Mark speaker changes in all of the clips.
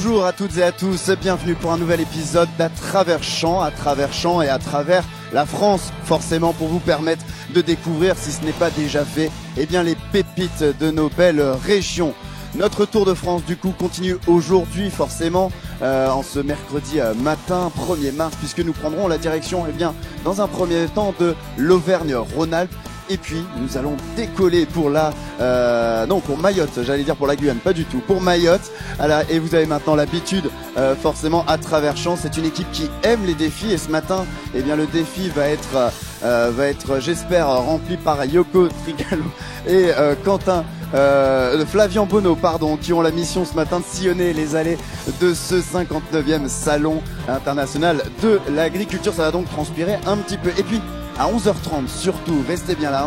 Speaker 1: Bonjour à toutes et à tous, bienvenue pour un nouvel épisode d'À travers champs et à travers la France, forcément pour vous permettre de découvrir, si ce n'est pas déjà fait, eh bien les pépites de nos belles régions. Notre Tour de France du coup continue aujourd'hui forcément en ce mercredi matin 1er mars, puisque nous prendrons la direction dans un premier temps de l'Auvergne-Rhône-Alpes. Et puis nous allons décoller pour pour Mayotte, j'allais dire pour la Guyane, pas du tout, pour Mayotte. Et vous avez maintenant l'habitude, forcément à travers champs, c'est une équipe qui aime les défis. Et ce matin, le défi va être, j'espère, rempli par Yoko Trigalo et Flavien Bonneau, qui ont la mission ce matin de sillonner les allées de ce 59e salon international de l'agriculture. Ça va donc transpirer un petit peu. Et puis à 11h30 surtout, restez bien là,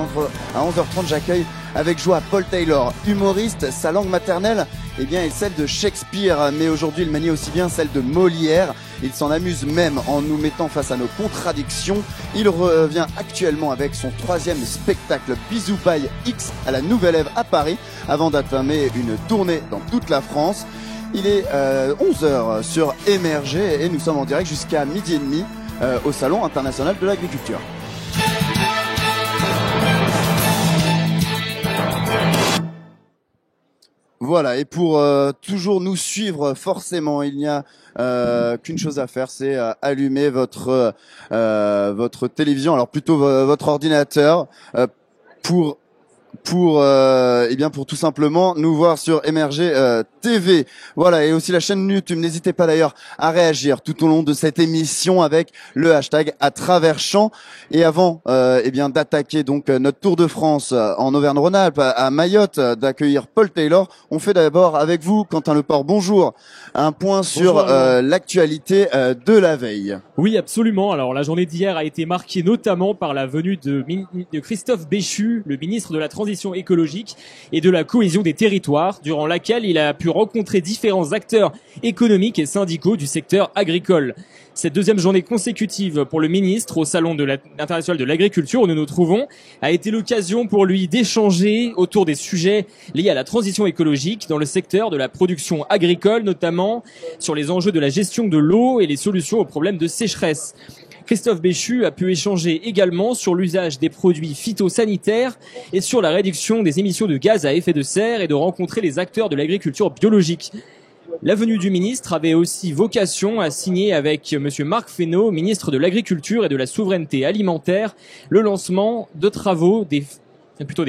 Speaker 1: à 11h30 j'accueille avec joie Paul Taylor, humoriste. Sa langue maternelle est celle de Shakespeare, mais aujourd'hui il manie aussi bien celle de Molière. Il s'en amuse même en nous mettant face à nos contradictions. Il revient actuellement avec son 3e spectacle Bisous by X à la Nouvelle Ève à Paris, avant d'entamer une tournée dans toute la France. Il est 11h sur Émerger et nous sommes en direct jusqu'à 12h30 au Salon international de l'agriculture. Voilà, et pour toujours nous suivre, forcément, il n'y a qu'une chose à faire, c'est allumer votre télévision, alors plutôt votre ordinateur, pour tout simplement nous voir sur Émerger TV. Voilà, et aussi la chaîne YouTube. N'hésitez pas d'ailleurs à réagir tout au long de cette émission avec le hashtag à travers champs. Et avant d'attaquer donc notre Tour de France en Auvergne-Rhône-Alpes, à Mayotte, d'accueillir Paul Taylor, on fait d'abord avec vous, Quentin Leport. Bonjour. Un point sur l'actualité de la veille.
Speaker 2: Oui, absolument. Alors la journée d'hier a été marquée notamment par la venue de Christophe Béchu, le ministre de la Transition écologique et de la cohésion des territoires, durant laquelle il a pu rencontrer différents acteurs économiques et syndicaux du secteur agricole. Cette deuxième journée consécutive pour le ministre au Salon international de l'agriculture où nous nous trouvons a été l'occasion pour lui d'échanger autour des sujets liés à la transition écologique dans le secteur de la production agricole, notamment sur les enjeux de la gestion de l'eau et les solutions aux problèmes de sécheresse. Christophe Béchu a pu échanger également sur l'usage des produits phytosanitaires et sur la réduction des émissions de gaz à effet de serre et de rencontrer les acteurs de l'agriculture biologique. La venue du ministre avait aussi vocation à signer avec monsieur Marc Fesneau, ministre de l'Agriculture et de la Souveraineté alimentaire, le lancement de travaux des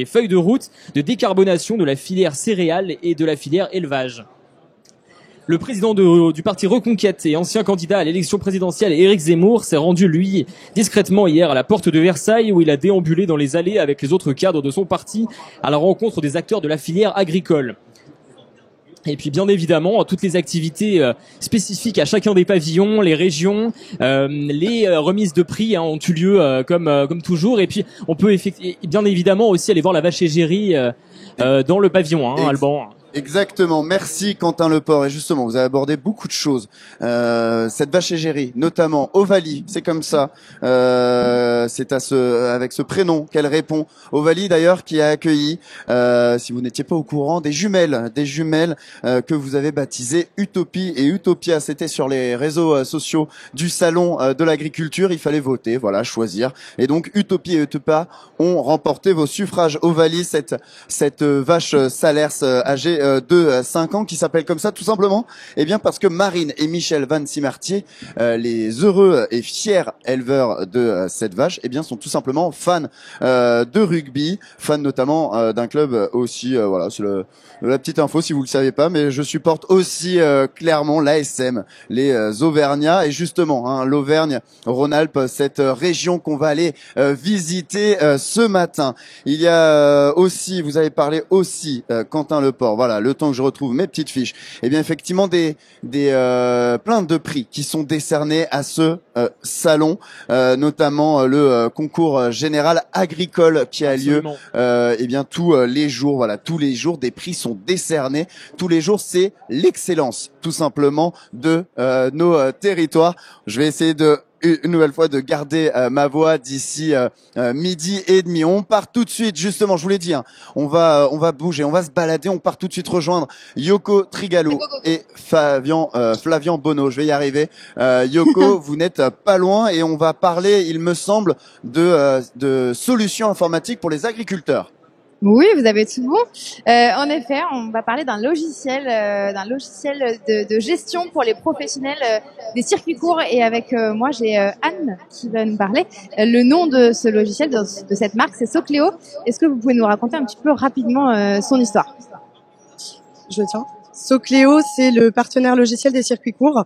Speaker 2: feuilles de route de décarbonation de la filière céréales et de la filière élevage. Le président du parti Reconquête et ancien candidat à l'élection présidentielle, Éric Zemmour, s'est rendu, lui, discrètement hier à la porte de Versailles où il a déambulé dans les allées avec les autres cadres de son parti à la rencontre des acteurs de la filière agricole. Et puis bien évidemment, toutes les activités spécifiques à chacun des pavillons, les régions, les remises de prix ont eu lieu comme toujours. Et puis on peut bien évidemment aussi aller voir la vache égérie dans le pavillon, Alban.
Speaker 1: Exactement, merci Quentin Leport. Et justement, vous avez abordé beaucoup de choses. Cette vache égérie, notamment Ovalie, c'est comme ça. C'est avec ce prénom qu'elle répond. Ovalie d'ailleurs qui a accueilli, si vous n'étiez pas au courant, des jumelles que vous avez baptisées Utopie et Utopia. C'était sur les réseaux sociaux du salon de l'agriculture. Il fallait voter, choisir. Et donc Utopie et Utopia ont remporté vos suffrages. Ovalie, cette vache salers âgée de 5 ans qui s'appelle comme ça tout simplement parce que Marine et Michel Van Simartier, les heureux et fiers éleveurs de cette vache, sont tout simplement fans de rugby, fans notamment d'un club aussi, c'est la petite info si vous le savez pas, mais je supporte aussi clairement l'ASM, les Auvergnats, et justement l'Auvergne-Rhône-Alpes, cette région qu'on va aller visiter ce matin. Il y a aussi, vous avez parlé aussi, Quentin Leport, le temps que je retrouve mes petites fiches, effectivement des plaintes de prix qui sont décernés à ce salon, notamment le concours général agricole qui a lieu tous les jours. Tous les jours des prix sont décernés. Tous les jours, c'est l'excellence tout simplement de nos territoires. Je vais essayer de une nouvelle fois de garder ma voix d'ici midi et demi. On part tout de suite, justement, je vous l'ai dit, hein, on va bouger, on va se balader, on part tout de suite rejoindre Yoko Trigalo et Flavian Bono. Je vais y arriver. Yoko, vous n'êtes pas loin et on va parler, il me semble, de solutions informatiques pour les agriculteurs.
Speaker 3: Oui, vous avez tout bon. En effet, on va parler d'un logiciel de gestion pour les professionnels des circuits courts. Et avec moi, j'ai Anne qui va nous parler. Le nom de ce logiciel, de cette marque, c'est Socleo. Est-ce que vous pouvez nous raconter un petit peu rapidement son histoire?
Speaker 4: Je tiens. Socleo, c'est le partenaire logiciel des circuits courts.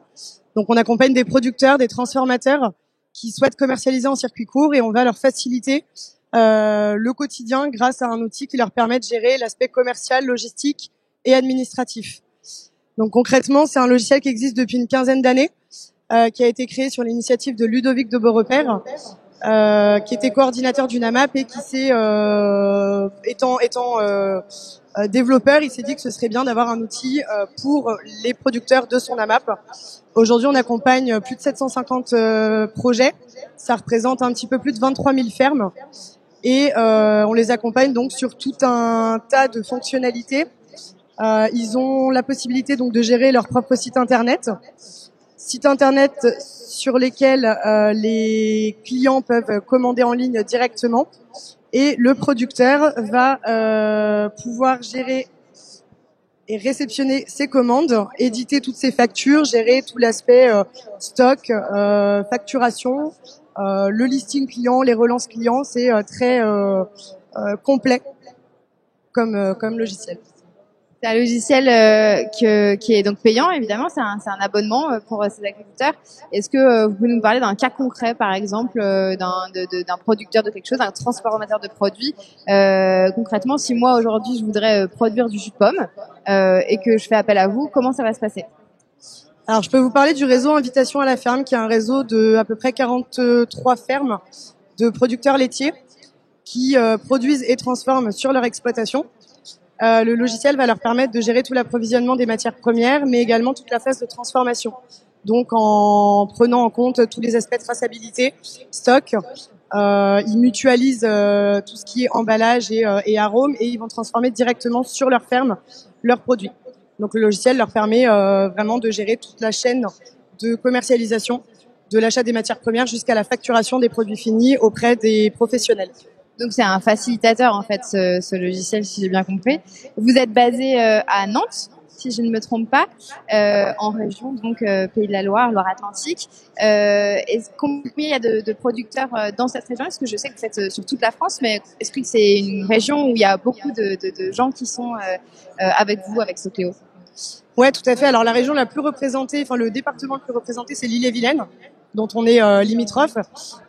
Speaker 4: Donc, on accompagne des producteurs, des transformateurs qui souhaitent commercialiser en circuit court et on va leur faciliter le quotidien grâce à un outil qui leur permet de gérer l'aspect commercial, logistique et administratif. Donc concrètement, c'est un logiciel qui existe depuis une quinzaine d'années, qui a été créé sur l'initiative de Ludovic de Beaurepaire, qui était coordinateur du NAMAP et qui s'est, étant développeur, il s'est dit que ce serait bien d'avoir un outil pour les producteurs de son AMAP. Aujourd'hui, on accompagne plus de 750 projets. Ça représente un petit peu plus de 23 000 fermes. Et on les accompagne donc sur tout un tas de fonctionnalités. Ils ont la possibilité donc de gérer leur propre site internet sur lesquels les clients peuvent commander en ligne directement. Et le producteur va pouvoir gérer et réceptionner ses commandes, éditer toutes ses factures, gérer tout l'aspect stock, facturation, le listing client, les relances clients. C'est très complet comme logiciel.
Speaker 3: C'est un logiciel qui est donc payant, évidemment. C'est un abonnement pour ces agriculteurs. Est-ce que vous pouvez nous parler d'un cas concret, par exemple, d'un producteur de quelque chose, d'un transformateur de produits? Concrètement, si moi, aujourd'hui, je voudrais produire du jus de pomme et que je fais appel à vous, comment ça va se passer?
Speaker 4: Alors, je peux vous parler du réseau Invitation à la ferme, qui est un réseau de à peu près 43 fermes de producteurs laitiers qui produisent et transforment sur leur exploitation. Le logiciel va leur permettre de gérer tout l'approvisionnement des matières premières, mais également toute la phase de transformation. Donc, en prenant en compte tous les aspects de traçabilité, stock, ils mutualisent tout ce qui est emballage et arômes, et ils vont transformer directement sur leur ferme leurs produits. Donc, le logiciel leur permet vraiment de gérer toute la chaîne de commercialisation, de l'achat des matières premières jusqu'à la facturation des produits finis auprès des professionnels.
Speaker 3: Donc c'est un facilitateur en fait ce logiciel, si j'ai bien compris. Vous êtes basé à Nantes, si je ne me trompe pas, en région donc Pays de la Loire, Loire-Atlantique. Combien il y a de producteurs dans cette région? Est-ce que je sais que vous êtes sur toute la France, mais est-ce que c'est une région où il y a beaucoup de gens qui sont avec vous, avec Socleo?
Speaker 4: Ouais, tout à fait. Alors la région la plus représentée, enfin le département le plus représenté, c'est l'Ille-et-Vilaine, dont on est limitrophe.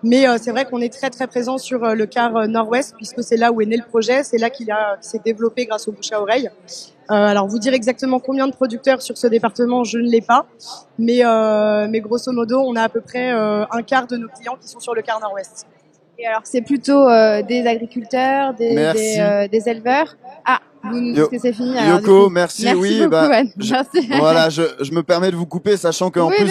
Speaker 4: Mais c'est vrai qu'on est très très présent sur le quart nord-ouest, puisque c'est là où est né le projet, c'est là qu'il s'est développé grâce au bouche à oreille. Alors vous dire exactement combien de producteurs sur ce département, je ne l'ai pas, mais grosso modo, on a à peu près un quart de nos clients qui sont sur le quart nord-ouest.
Speaker 3: Et alors c'est plutôt des agriculteurs, des éleveurs. Ah, vous nous dites que c'est fini. Alors,
Speaker 1: Yoko, merci.
Speaker 3: Merci beaucoup, Anne. Merci.
Speaker 1: Voilà, je me permets de vous couper, sachant qu'en plus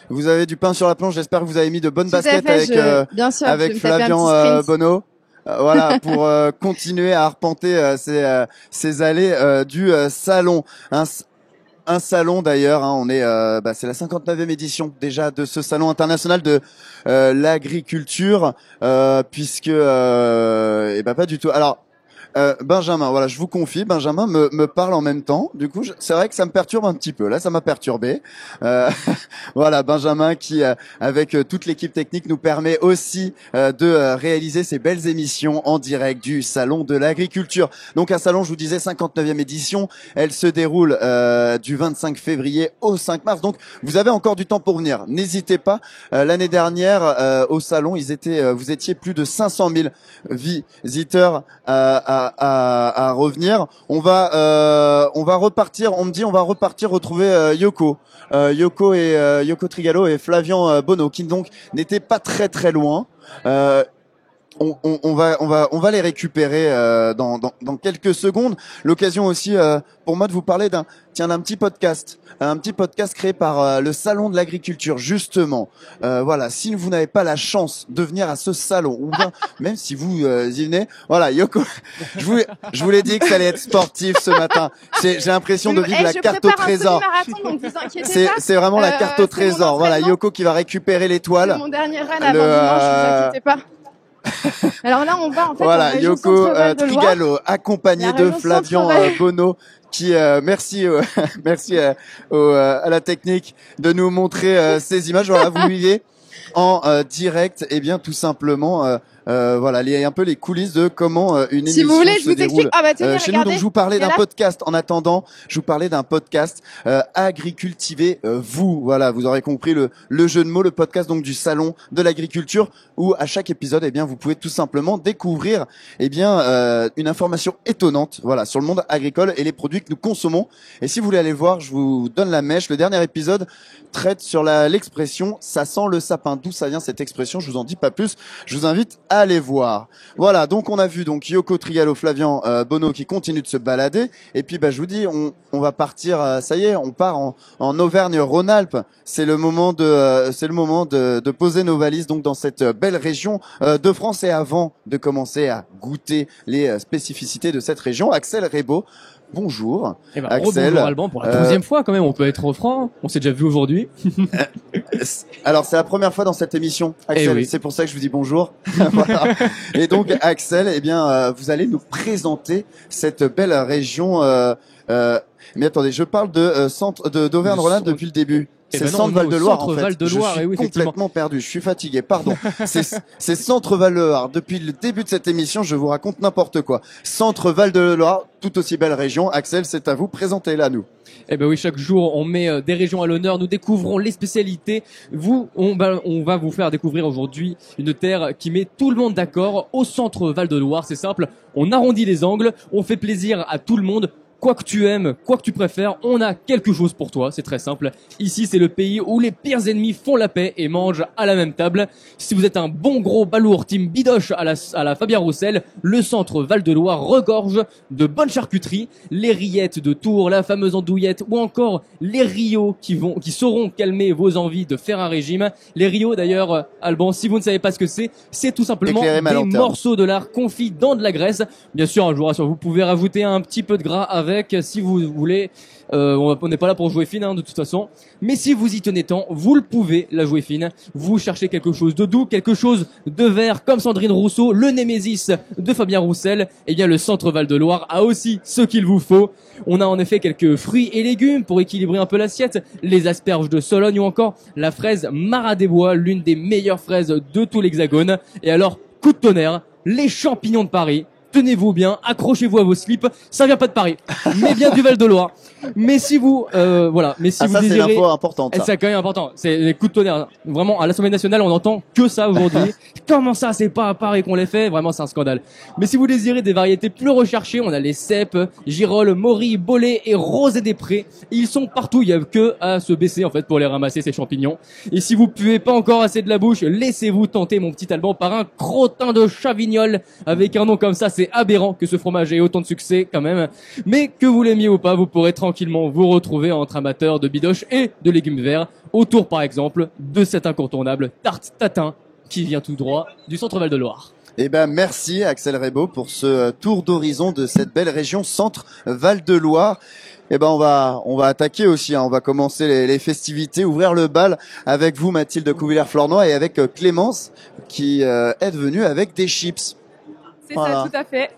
Speaker 1: vous avez du pain sur la planche. J'espère que vous avez mis de bonnes baskets avec Flavian Bono. Voilà, pour continuer à arpenter ces allées du salon. Un salon d'ailleurs, hein, on est, c'est la 59e édition déjà de ce salon international de l'agriculture, puisque pas du tout. Alors. Benjamin, voilà, je vous confie, Benjamin me parle en même temps. Du coup, c'est vrai que ça me perturbe un petit peu. Là, ça m'a perturbé. Voilà, Benjamin qui, avec toute l'équipe technique, nous permet aussi de réaliser ces belles émissions en direct du Salon de l'Agriculture. Donc, un salon, je vous disais, 59e édition. Elle se déroule du 25 février au 5 mars. Donc, vous avez encore du temps pour venir. N'hésitez pas. L'année dernière, au salon, vous étiez plus de 500 000 visiteurs à revenir. On va repartir. On me dit on va repartir retrouver Yoko Trigalo et Flavian Bono qui donc n'étaient pas très très loin. on va les récupérer dans quelques secondes. L'occasion aussi pour moi de vous parler d'un petit podcast créé par le Salon de l'Agriculture justement. Voilà, si vous n'avez pas la chance de venir à ce salon ou bien même si vous y venez, voilà, Yoko, je vous l'ai dit que ça allait être sportif ce matin. J'ai l'impression de vivre la carte au trésor. C'est vraiment la carte au trésor. Voilà, Yoko qui va récupérer l'étoile.
Speaker 3: C'est mon dernier run avant dimanche, vous inquiétez pas. Alors là, on va en fait
Speaker 1: voilà,
Speaker 3: en région
Speaker 1: Yoko
Speaker 3: Centre-Val de Loire,
Speaker 1: Trigalo, accompagné de Flavian Bonneau, qui merci à la technique de nous montrer ces images. Voilà, vous vivez en direct, et bien tout simplement. Voilà, il y a un peu les coulisses de comment une émission se déroule.
Speaker 3: Si vous voulez, je vous explique. Ah bah tenez,
Speaker 1: chez nous, donc je vous parlais d'un podcast. En attendant, je vous parlais d'un podcast Agricultiver vous. Voilà, vous aurez compris le jeu de mots, le podcast donc du salon de l'agriculture, où à chaque épisode, eh bien, vous pouvez tout simplement découvrir, eh bien, une information étonnante, voilà, sur le monde agricole et les produits que nous consommons. Et si vous voulez aller voir, je vous donne la mèche. Le dernier épisode traite sur l'expression "ça sent le sapin". D'où ça vient cette expression? Je vous en dis pas plus. Je vous invite à aller voir. Voilà, donc on a vu donc Yoko Trigalo, Flavian Bonneau qui continue de se balader, et puis je vous dis, on va partir, ça y est, on part en Auvergne-Rhône-Alpes. C'est le moment de poser nos valises donc dans cette belle région de France. Et avant de commencer à goûter les spécificités de cette région, Axel Rebaud. Bonjour, Axel.
Speaker 2: Bonjour Alban, pour la 12e fois quand même, on peut être franc, on s'est déjà vu aujourd'hui.
Speaker 1: Alors c'est la première fois dans cette émission, Axel,
Speaker 2: oui.
Speaker 1: C'est pour ça que je vous dis bonjour. Voilà. Et donc Axel, eh bien vous allez nous présenter cette belle région. Mais attendez, je parle de centre d'Auvergne-Rhône-Alpes depuis le début. C'est Centre Val de Loire en fait.
Speaker 2: Val de Loire,
Speaker 1: je suis complètement perdu. Je suis fatigué. Pardon. C'est Centre Val de Loire. Depuis le début de cette émission, je vous raconte n'importe quoi. Centre Val de Loire, tout aussi belle région. Axel, c'est à vous. Présentez-la nous.
Speaker 2: Eh ben oui, chaque jour on met des régions à l'honneur, nous découvrons les spécialités. On va vous faire découvrir aujourd'hui une terre qui met tout le monde d'accord au Centre Val de Loire. C'est simple, on arrondit les angles, on fait plaisir à tout le monde. Quoi que tu aimes, quoi que tu préfères, on a quelque chose pour toi, c'est très simple. Ici, c'est le pays où les pires ennemis font la paix et mangent à la même table. Si vous êtes un bon gros balourd team bidoche à la Fabien Roussel, le Centre Val-de-Loire regorge de bonnes charcuteries, les rillettes de Tours, la fameuse andouillette, ou encore les rios qui sauront calmer vos envies de faire un régime. Les rios, d'ailleurs, Alban, si vous ne savez pas ce que c'est tout simplement des morceaux de lard confits dans de la graisse. Bien sûr, je vous rassure, vous pouvez rajouter un petit peu de gras avec, si vous voulez. On n'est pas là pour jouer fine, de toute façon. Mais si vous y tenez tant, vous le pouvez, la jouer fine. Vous cherchez quelque chose de doux, quelque chose de vert, comme Sandrine Rousseau, le Némésis de Fabien Roussel. Eh bien, le Centre Val-de-Loire a aussi ce qu'il vous faut. On a en effet quelques fruits et légumes pour équilibrer un peu l'assiette. Les asperges de Sologne ou encore la fraise Marat des Bois, l'une des meilleures fraises de tout l'Hexagone. Et alors, coup de tonnerre, les champignons de Paris. Tenez-vous bien, accrochez-vous à vos slips, ça vient pas de Paris, mais bien du Val-de-Loire. Mais si vous, voilà, mais si vous
Speaker 1: ça,
Speaker 2: désirez,
Speaker 1: c'est l'info importante.
Speaker 2: c'est quand même important. C'est les coups de tonnerre. Vraiment, à l'Assemblée nationale, on entend que ça aujourd'hui. Comment ça, c'est pas à Paris qu'on les fait? Vraiment, c'est un scandale. Mais si vous désirez des variétés plus recherchées, on a les cèpes, girolles, morilles, bolets et rosés des prés. Ils sont partout. Il y a que à se baisser, en fait, pour les ramasser, ces champignons. Et si vous puez pas encore assez de la bouche, laissez-vous tenter, mon petit Alban, par un crottin de Chavignol. Avec un nom comme ça, c'est aberrant que ce fromage ait autant de succès, quand même. Mais que vous l'aimiez ou pas, vous pourrez tranquillement vous retrouver entre amateurs de bidoche et de légumes verts, autour par exemple de cet incontournable tarte tatin qui vient tout droit du Centre Val de Loire.
Speaker 1: Eh ben merci Axel Rebaud pour ce tour d'horizon de cette belle région Centre Val de Loire. Eh ben on va attaquer aussi, on va commencer les festivités, ouvrir le bal avec vous Mathilde Couvillère-Flornoy et avec Clémence qui est venue avec des chips.
Speaker 5: C'est ça, tout à fait.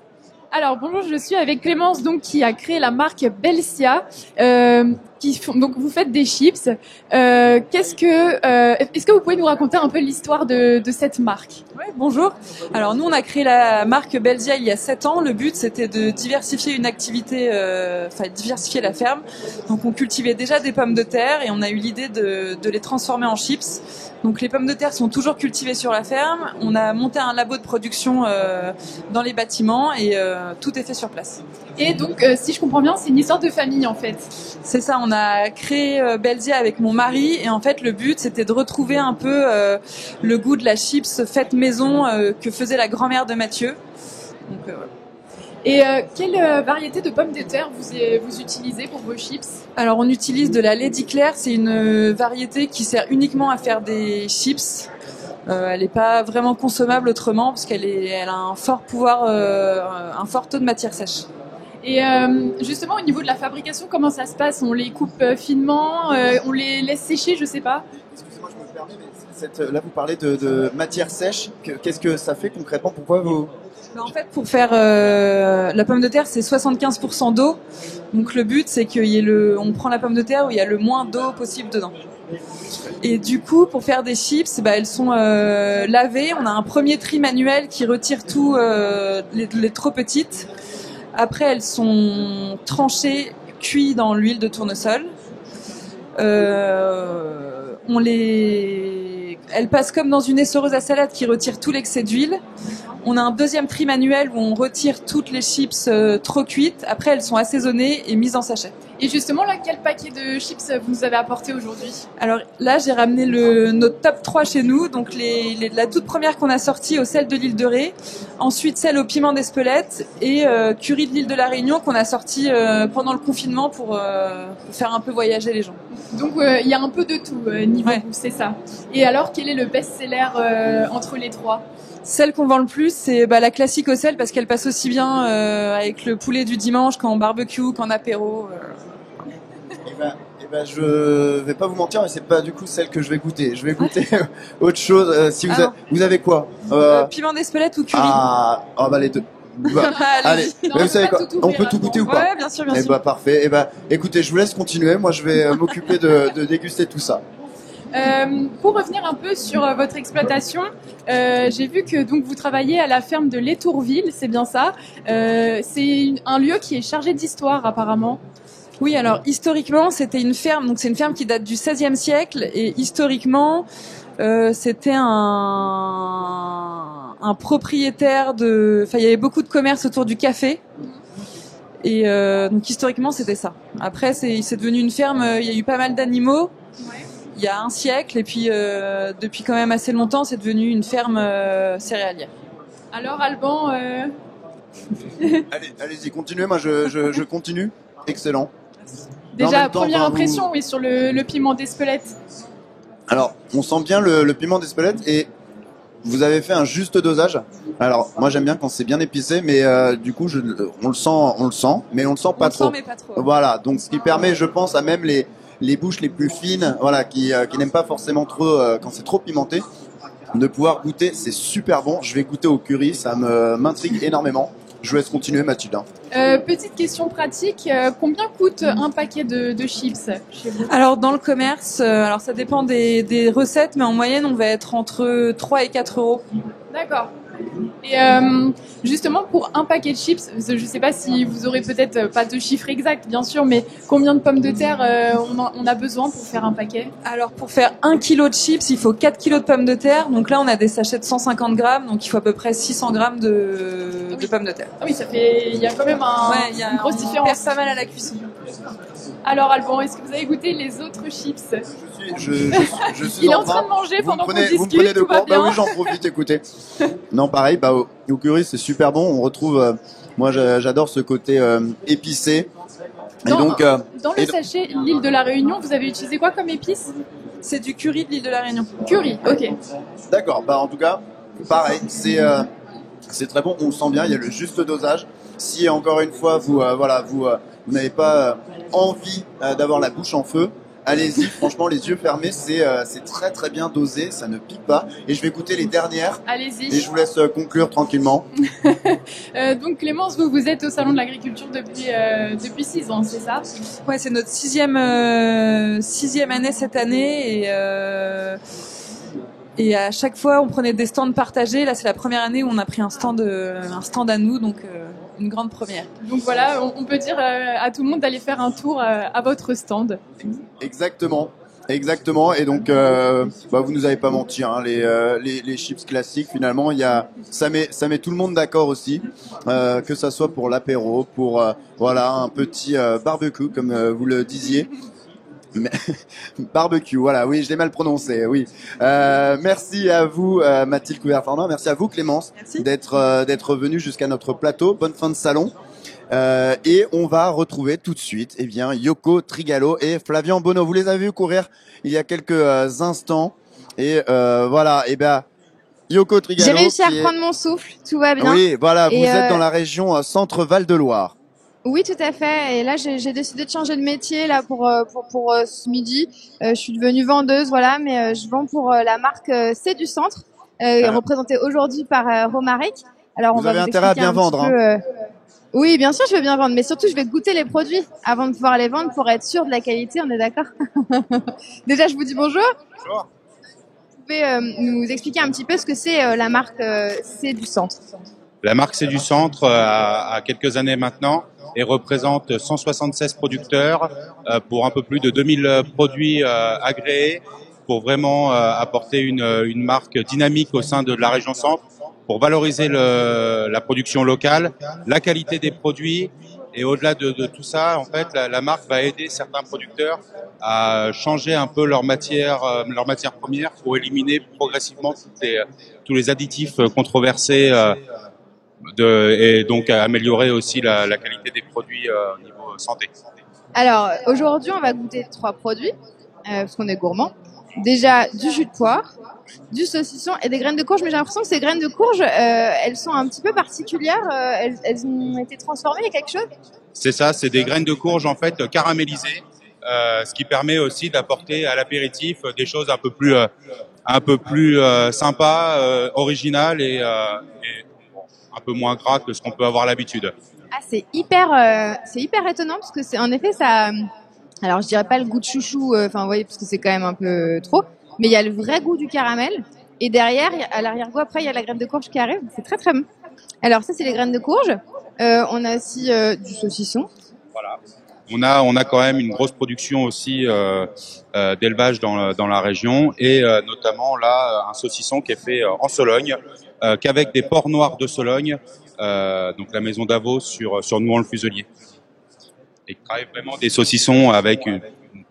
Speaker 5: Alors bonjour, je suis avec Clémence donc qui a créé la marque Belsia. Donc vous faites des chips. Est-ce que vous pouvez nous raconter un peu l'histoire de cette marque?
Speaker 6: Oui, bonjour. Alors nous on a créé la marque Belsia il y a 7 ans. Le but c'était de diversifier une activité, diversifier la ferme. Donc on cultivait déjà des pommes de terre et on a eu l'idée de les transformer en chips. Donc les pommes de terre sont toujours cultivées sur la ferme. On a monté un labo de production dans les bâtiments et tout est fait sur place.
Speaker 5: Et donc si je comprends bien, c'est une histoire de famille en fait.
Speaker 6: C'est ça, on a créé Belzia avec mon mari et en fait le but c'était de retrouver un peu le goût de la chips faite maison que faisait la grand-mère de Mathieu. Donc, voilà.
Speaker 5: Et quelle variété de pommes de terre vous utilisez pour vos chips?
Speaker 6: Alors on utilise de la Lady Claire, c'est une variété qui sert uniquement à faire des chips. Elle n'est pas vraiment consommable autrement parce elle a un fort pouvoir, un fort taux de matière sèche.
Speaker 5: Et justement, au niveau de la fabrication, comment ça se passe? On les coupe finement, on les laisse sécher, je sais pas.
Speaker 1: Excusez-moi, je me permets, mais là vous parlez de matière sèche. Qu'est-ce que ça fait concrètement? Pourquoi vous...
Speaker 6: En fait, pour faire la pomme de terre, c'est 75% d'eau. Donc le but, c'est on prend la pomme de terre où il y a le moins d'eau possible dedans. Et du coup, pour faire des chips, elles sont lavées. On a un premier tri manuel qui retire tout les trop petites. Après, elles sont tranchées, cuites dans l'huile de tournesol. Elles passent comme dans une essoreuse à salade qui retire tout l'excès d'huile. On a un deuxième tri manuel où on retire toutes les chips trop cuites. Après, elles sont assaisonnées et mises en sachet.
Speaker 5: Et justement, là, quel paquet de chips vous nous avez apporté aujourd'hui?
Speaker 6: Alors là, j'ai ramené notre top 3 chez nous. Donc la toute première qu'on a sortie au sel de l'île de Ré. Ensuite, celle au piment d'Espelette et curry de l'île de la Réunion qu'on a sorti pendant le confinement pour faire un peu voyager les gens.
Speaker 5: Donc il y a un peu de tout niveau goût, c'est ça. Et alors, quel est le best-seller entre les trois?
Speaker 6: Celle qu'on vend le plus, c'est la classique au sel parce qu'elle passe aussi bien avec le poulet du dimanche qu'en barbecue, qu'en apéro.
Speaker 1: Eh ben, je vais pas vous mentir, mais c'est pas du coup celle que je vais goûter. Je vais goûter autre chose. Si vous avez quoi?
Speaker 6: Piment d'Espelette ou curry?
Speaker 1: Les deux. Allez,
Speaker 5: Non,
Speaker 1: vous savez quoi? On peut tout
Speaker 5: tout
Speaker 1: goûter ou pas?
Speaker 6: Ouais, bien sûr, bien sûr.
Speaker 1: Parfait. Écoutez, je vous laisse continuer. Moi, je vais m'occuper de déguster tout ça.
Speaker 5: Pour revenir un peu sur votre exploitation, j'ai vu que donc vous travaillez à la ferme de l'Étourville, c'est bien ça. C'est un lieu qui est chargé d'histoire apparemment.
Speaker 6: Oui, alors historiquement, c'était une ferme. Donc c'est une ferme qui date du XVIe siècle et historiquement, c'était un propriétaire il y avait beaucoup de commerce autour du café. Et donc historiquement, c'était ça. Après, c'est devenu une ferme. Il y a eu pas mal d'animaux.
Speaker 5: Ouais.
Speaker 6: Il y a un siècle et puis depuis quand même assez longtemps, c'est devenu une ferme céréalière.
Speaker 5: Alors Alban,
Speaker 1: Allez-y, continuez. Moi, je continue. Excellent.
Speaker 5: déjà première impression, oui, sur le piment d'Espelette.
Speaker 1: Alors, on sent bien le piment d'Espelette et vous avez fait un juste dosage. Alors, moi j'aime bien quand c'est bien épicé, mais du coup, on le sent, mais on le sent pas trop.
Speaker 6: Mais pas trop.
Speaker 1: Voilà, donc ce qui permet, je pense, à même les bouches les plus fines, voilà, qui n'aiment pas forcément trop quand c'est trop pimenté, de pouvoir goûter. C'est super bon. Je vais goûter au curry, ça m'intrigue énormément. Je vous laisse continuer, Mathilde.
Speaker 5: Petite question pratique, combien coûte un paquet de chips chez vous?
Speaker 6: Alors dans le commerce, alors ça dépend des recettes, mais en moyenne on va être entre 3 et 4 euros.
Speaker 5: D'accord. Et justement pour un paquet de chips, je sais pas si vous aurez peut-être pas de chiffre exact bien sûr, mais combien de pommes de terre on a besoin pour faire un paquet?
Speaker 6: Alors pour faire 1 kilo de chips, il faut 4 kilos de pommes de terre. Donc là on a des sachets de 150 grammes, donc il faut à peu près 600 grammes de pommes de terre.
Speaker 5: Ah oui, il y a quand même une grosse différence.
Speaker 6: On perd pas mal à la cuisson.
Speaker 5: Alors Alban, est-ce que vous avez goûté les autres chips?
Speaker 1: Je suis
Speaker 5: Il est en train de manger pendant qu'on discute.
Speaker 1: Vous me prenez de
Speaker 5: tout va
Speaker 1: quoi?
Speaker 5: bien.
Speaker 1: Bah oui, j'en profite, écoutez. Non, pareil, au curry, c'est super bon. On retrouve, moi, j'adore ce côté épicé.
Speaker 5: Dans
Speaker 1: Et
Speaker 5: le sachet l'île de la Réunion, vous avez utilisé quoi comme épice?
Speaker 6: C'est du curry de l'île de la Réunion.
Speaker 5: Curry, ok.
Speaker 1: D'accord, en tout cas, pareil, c'est très bon. On le sent bien, il y a le juste dosage. Si encore une fois vous n'avez pas envie d'avoir la bouche en feu, allez-y, franchement les yeux fermés, c'est très très bien dosé, ça ne pique pas. Et je vais goûter les dernières.
Speaker 5: Allez-y.
Speaker 1: Et je vous laisse conclure tranquillement.
Speaker 5: Donc Clémence, vous êtes au Salon de l'Agriculture depuis 6 ans, c'est ça?
Speaker 6: Ouais, c'est notre sixième année cette année et à chaque fois on prenait des stands partagés. Là c'est la première année où on a pris un stand à nous, donc une grande première.
Speaker 5: Donc voilà, on peut dire à tout le monde d'aller faire un tour à votre stand.
Speaker 1: Exactement. Et donc, vous nous avez pas menti, hein, les chips classiques finalement, ça met tout le monde d'accord aussi, que ça soit pour l'apéro, pour un petit barbecue comme vous le disiez. Barbecue, voilà, oui, je l'ai mal prononcé, oui. Merci à vous, Mathilde Couvert-Fernand, merci à vous, Clémence, d'être venue jusqu'à notre plateau. Bonne fin de salon. Et on va retrouver tout de suite, eh bien, Yoko Trigalo et Flavien Bonneau. Vous les avez vus courir il y a quelques instants. Et voilà, et ben, Yoko Trigalo.
Speaker 3: J'ai réussi à reprendre mon souffle, tout va bien.
Speaker 1: Oui, voilà, vous êtes dans la région Centre Val de Loire.
Speaker 3: Oui, tout à fait. Et là, j'ai décidé de changer de métier là pour ce midi. Je suis devenue vendeuse, voilà, mais je vends pour la marque C'est du Centre, représentée aujourd'hui par Romaric. Alors,
Speaker 1: vous avez intérêt à bien vendre. Hein.
Speaker 3: Oui, bien sûr, je veux bien vendre, mais surtout, je vais goûter les produits avant de pouvoir les vendre pour être sûr de la qualité. On est d'accord? Déjà, je vous dis bonjour.
Speaker 7: Bonjour.
Speaker 3: Vous pouvez nous expliquer un petit peu ce que c'est la marque C'est du Centre?
Speaker 7: La marque C'est du Centre a quelques années maintenant et représente 176 producteurs pour un peu plus de 2000 produits agréés pour vraiment apporter une marque dynamique au sein de la région Centre pour valoriser la production locale, la qualité des produits et au-delà de tout ça, en fait, la marque va aider certains producteurs à changer un peu leur matière première pour éliminer progressivement tous les additifs controversés et donc à améliorer aussi la qualité des produits au niveau santé.
Speaker 3: Alors aujourd'hui, on va goûter 3 produits parce qu'on est gourmand. Déjà du jus de poire, du saucisson et des graines de courge. Mais j'ai l'impression que ces graines de courge, elles sont un petit peu particulières. Elles ont été transformées. Il y a quelque chose?
Speaker 7: C'est ça, c'est des graines de courge en fait caramélisées, ce qui permet aussi d'apporter à l'apéritif des choses un peu plus sympas, originales et un peu moins gras que ce qu'on peut avoir l'habitude.
Speaker 3: Ah, c'est hyper étonnant parce que c'est en effet ça. Alors je dirais pas le goût de chouchou, enfin vous voyez parce que c'est quand même un peu trop, mais il y a le vrai goût du caramel et derrière à l'arrière-goût après il y a la graine de courge qui arrive, c'est très très bon. Alors ça c'est les graines de courge, on a aussi du saucisson.
Speaker 7: Voilà. On a quand même une grosse production aussi d'élevage dans la région et notamment là un saucisson qui est fait en Sologne, qu'avec des porcs noirs de Sologne, donc la maison d'Avaux sur Nouan-le-Fuselier. Et travaille vraiment des saucissons avec un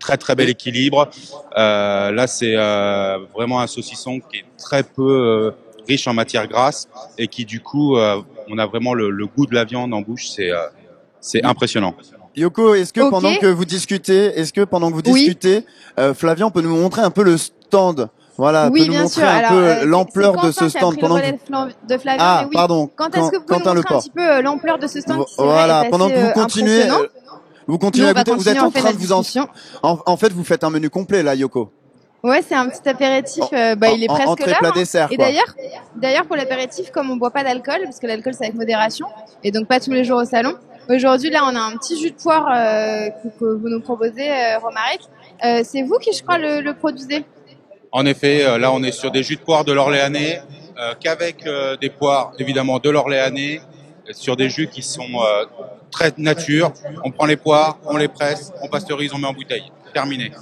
Speaker 7: très très bel équilibre. Là, c'est vraiment un saucisson qui est très peu riche en matière grasse et qui du coup, on a vraiment le goût de la viande en bouche. C'est impressionnant.
Speaker 1: Yoko, est-ce que pendant que vous discutez, Flavien peut nous montrer un peu le stand? Voilà,
Speaker 3: oui,
Speaker 1: peut nous montrer un peu l'ampleur de ce stand pendant
Speaker 3: de Flavien,
Speaker 1: ah,
Speaker 3: oui.
Speaker 1: pardon.
Speaker 3: Quand est-ce que vous pouvez nous montrer un petit peu l'ampleur de ce stand?
Speaker 1: Voilà, pendant que vous continuez, à goûter, vous êtes en train de vous en fait, vous faites un menu complet là, Yoko.
Speaker 3: Ouais, c'est un petit apéritif. Il est presque
Speaker 1: entrée, plat, dessert.
Speaker 3: Et d'ailleurs, pour l'apéritif, comme on boit pas d'alcool, parce que l'alcool c'est avec modération, et donc pas tous les jours au salon. Aujourd'hui, là, on a un petit jus de poire que vous nous proposez, Romaric. C'est vous qui, je crois, le produisez.
Speaker 7: En effet, là, on est sur des jus de poire de l'Orléanais, qu'avec des poires évidemment de l'Orléanais, sur des jus qui sont très nature. On prend les poires, on les presse, on pasteurise, on met en bouteille. Terminé.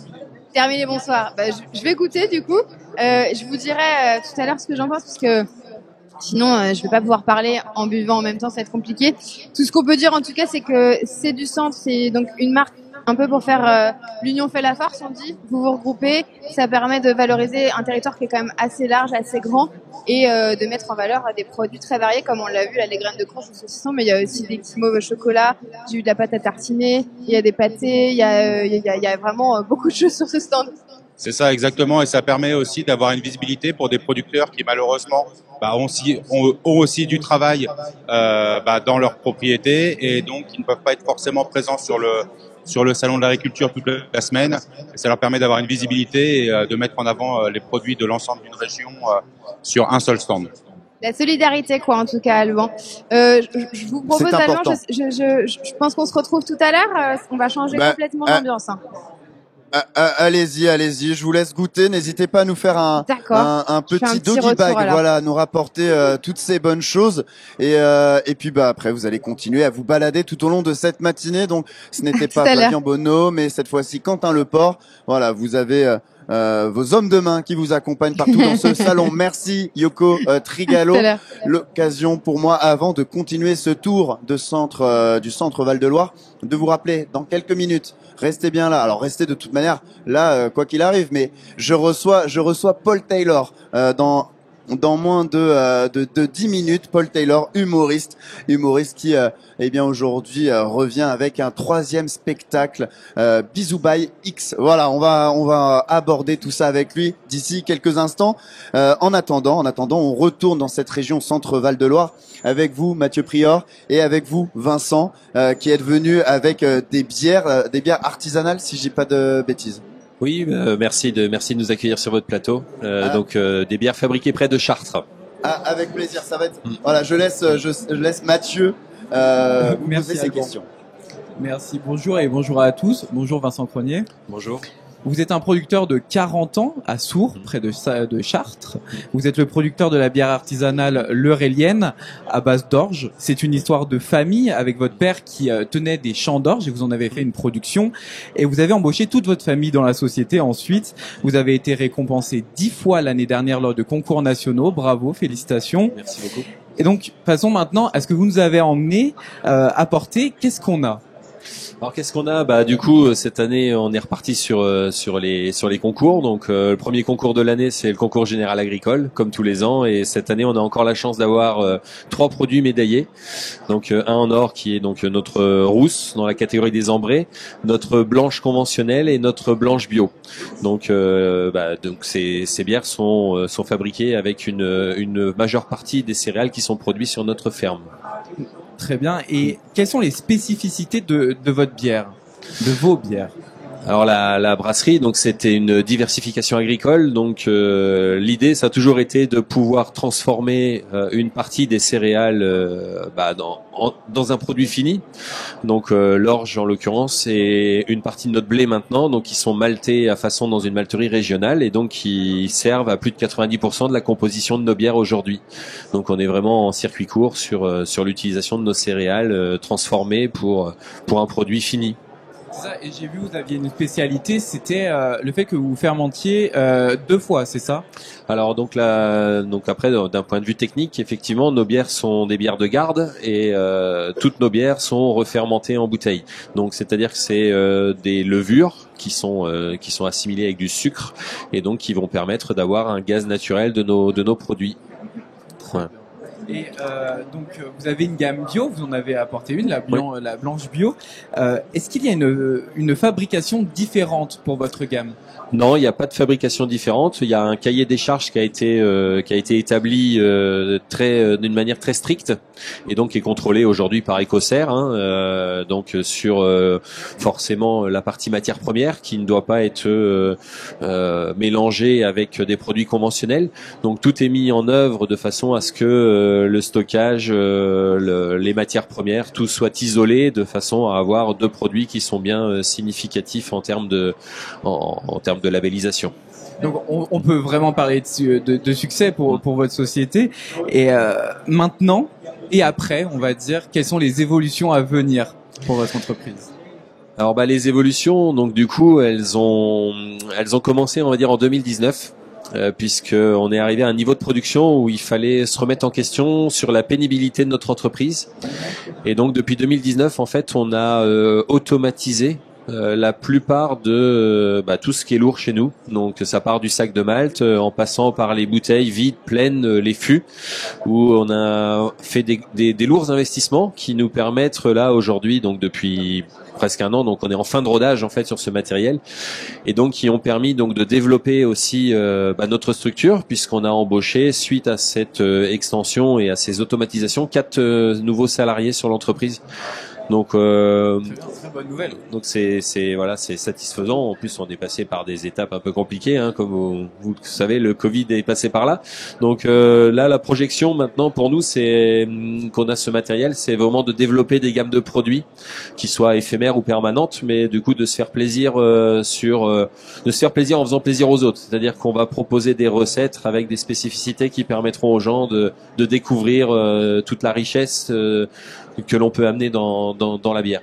Speaker 3: Terminé, bonsoir. Je vais goûter du coup. Je vous dirai tout à l'heure ce que j'en pense parce que sinon je vais pas pouvoir parler en buvant en même temps, ça va être compliqué. Tout ce qu'on peut dire en tout cas, c'est que C'est du Centre, c'est donc une marque un peu pour faire l'union fait la force, on dit. Vous vous regroupez, ça permet de valoriser un territoire qui est quand même assez large, assez grand, et de mettre en valeur des produits très variés, comme on l'a vu, là, les graines de courge, le saucisson, mais il y a aussi des guimauves au chocolat, j'ai eu de la pâte à tartiner, il y a des pâtés, il y a vraiment beaucoup de choses sur ce stand.
Speaker 7: C'est ça exactement, et ça permet aussi d'avoir une visibilité pour des producteurs qui malheureusement ont aussi du travail dans leur propriété et donc ils ne peuvent pas être forcément présents sur le salon de l'agriculture toute la semaine. Et ça leur permet d'avoir une visibilité et de mettre en avant les produits de l'ensemble d'une région sur un seul stand.
Speaker 3: La solidarité, quoi, en tout cas, à Louvain. Je vous propose, Alban, je pense qu'on se retrouve tout à l'heure. On va changer complètement l'ambiance. Hein.
Speaker 1: Allez-y, je vous laisse goûter. N'hésitez pas à nous faire un petit doggy bag, voilà, nous rapporter toutes ces bonnes choses. Et puis après, vous allez continuer à vous balader tout au long de cette matinée. Donc, ce n'était pas Flavien Bonneau, mais cette fois-ci Quentin Leport. Voilà, vous avez vos hommes de main qui vous accompagnent partout dans ce salon. Merci Yoko Trigalo. L'occasion pour moi, avant de continuer ce tour de du centre Val-de-Loire, de vous rappeler dans quelques minutes. Restez bien là. Alors restez de toute manière là, quoi qu'il arrive. Mais je reçois Paul Taylor dans moins de 10 minutes. Paul Taylor, humoriste qui eh bien aujourd'hui revient avec un 3e spectacle, Bisous by X. Voilà, on va aborder tout ça avec lui d'ici quelques instants. En attendant, on retourne dans cette région centre Val-de-Loire avec vous, Mathieu Prior, et avec vous, Vincent, qui êtes venu avec des bières artisanales, si j'ai pas de bêtises.
Speaker 8: Oui, merci de nous accueillir sur votre plateau. Donc des bières fabriquées près de Chartres.
Speaker 1: Ah, avec plaisir, ça va être. Voilà, je laisse Mathieu vous poser ces questions.
Speaker 9: Merci, bonjour et bonjour à tous. Bonjour Vincent Cronier.
Speaker 8: Bonjour.
Speaker 9: Vous êtes un producteur de 40 ans à Sourds, près de Chartres. Vous êtes le producteur de la bière artisanale l'Eurélienne à base d'orge. C'est une histoire de famille avec votre père qui tenait des champs d'orge et vous en avez fait une production. Et vous avez embauché toute votre famille dans la société ensuite. Vous avez été récompensé 10 fois l'année dernière lors de concours nationaux. Bravo, félicitations.
Speaker 8: Merci beaucoup.
Speaker 9: Et donc, passons maintenant à ce que vous nous avez emmené apporter. Qu'est-ce qu'on a ?
Speaker 8: Alors qu'est-ce qu'on a ? Bah du coup cette année on est reparti sur les concours. Donc le premier concours de l'année c'est le concours général agricole comme tous les ans et cette année on a encore la chance d'avoir 3 produits médaillés. Donc un en or qui est donc notre rousse dans la catégorie des ambrés, notre blanche conventionnelle et notre blanche bio. Donc ces bières sont fabriquées avec une majeure partie des céréales qui sont produites sur notre ferme.
Speaker 9: Très bien. Et quelles sont les spécificités de votre bière, de vos bières ?
Speaker 8: Alors la brasserie, donc c'était une diversification agricole. Donc l'idée, ça a toujours été de pouvoir transformer une partie des céréales dans un produit fini. Donc l'orge en l'occurrence et une partie de notre blé maintenant, donc qui sont maltés à façon dans une malterie régionale et donc qui servent à plus de 90% de la composition de nos bières aujourd'hui. Donc on est vraiment en circuit court sur l'utilisation de nos céréales transformées pour un produit fini.
Speaker 9: C'est ça, et j'ai vu vous aviez une spécialité, c'était le fait que vous fermentiez 2 fois, c'est ça ?
Speaker 8: Alors donc après d'un point de vue technique, effectivement, nos bières sont des bières de garde et toutes nos bières sont refermentées en bouteille. Donc c'est-à-dire que c'est des levures qui sont assimilées avec du sucre et donc qui vont permettre d'avoir un gaz naturel de nos produits. Ouais.
Speaker 9: Et donc vous avez une gamme bio, vous en avez apporté une, la blanche bio. Est-ce qu'il y a une fabrication différente pour votre gamme ?
Speaker 8: Non, il n'y a pas de fabrication différente. Il y a un cahier des charges qui a été établi d'une manière très stricte et donc qui est contrôlé aujourd'hui par Ecocer. Donc sur forcément la partie matière première qui ne doit pas être mélangée avec des produits conventionnels. Donc tout est mis en œuvre de façon à ce que le stockage, les matières premières, tout soit isolé de façon à avoir 2 produits qui sont bien significatifs en termes de labellisation.
Speaker 9: Donc on peut vraiment parler de succès pour votre société. Et maintenant et après, on va dire, quelles sont les évolutions à venir pour votre entreprise ?
Speaker 8: Alors les évolutions, donc du coup, elles ont commencé, on va dire, en 2019. Puisque on est arrivé à un niveau de production où il fallait se remettre en question sur la pénibilité de notre entreprise. Et donc depuis 2019, en fait, on a automatisé la plupart de tout ce qui est lourd chez nous. Donc ça part du sac de malt en passant par les bouteilles vides, pleines, les fûts, où on a fait des lourds investissements qui nous permettent là aujourd'hui, donc depuis presque un an, donc on est en fin de rodage en fait sur ce matériel et donc qui ont permis donc de développer aussi notre structure puisqu'on a embauché suite à cette extension et à ces automatisations 4 nouveaux salariés sur l'entreprise. Donc
Speaker 9: c'est une très bonne nouvelle.
Speaker 8: Donc c'est satisfaisant. En plus, on est passé par des étapes un peu compliquées, comme vous savez, le Covid est passé par là. Donc là, la projection maintenant pour nous, c'est qu'on a ce matériel, c'est vraiment de développer des gammes de produits qui soient éphémères ou permanentes, mais du coup de se faire plaisir de se faire plaisir en faisant plaisir aux autres. C'est-à-dire qu'on va proposer des recettes avec des spécificités qui permettront aux gens de découvrir toute la richesse que l'on peut amener dans la bière.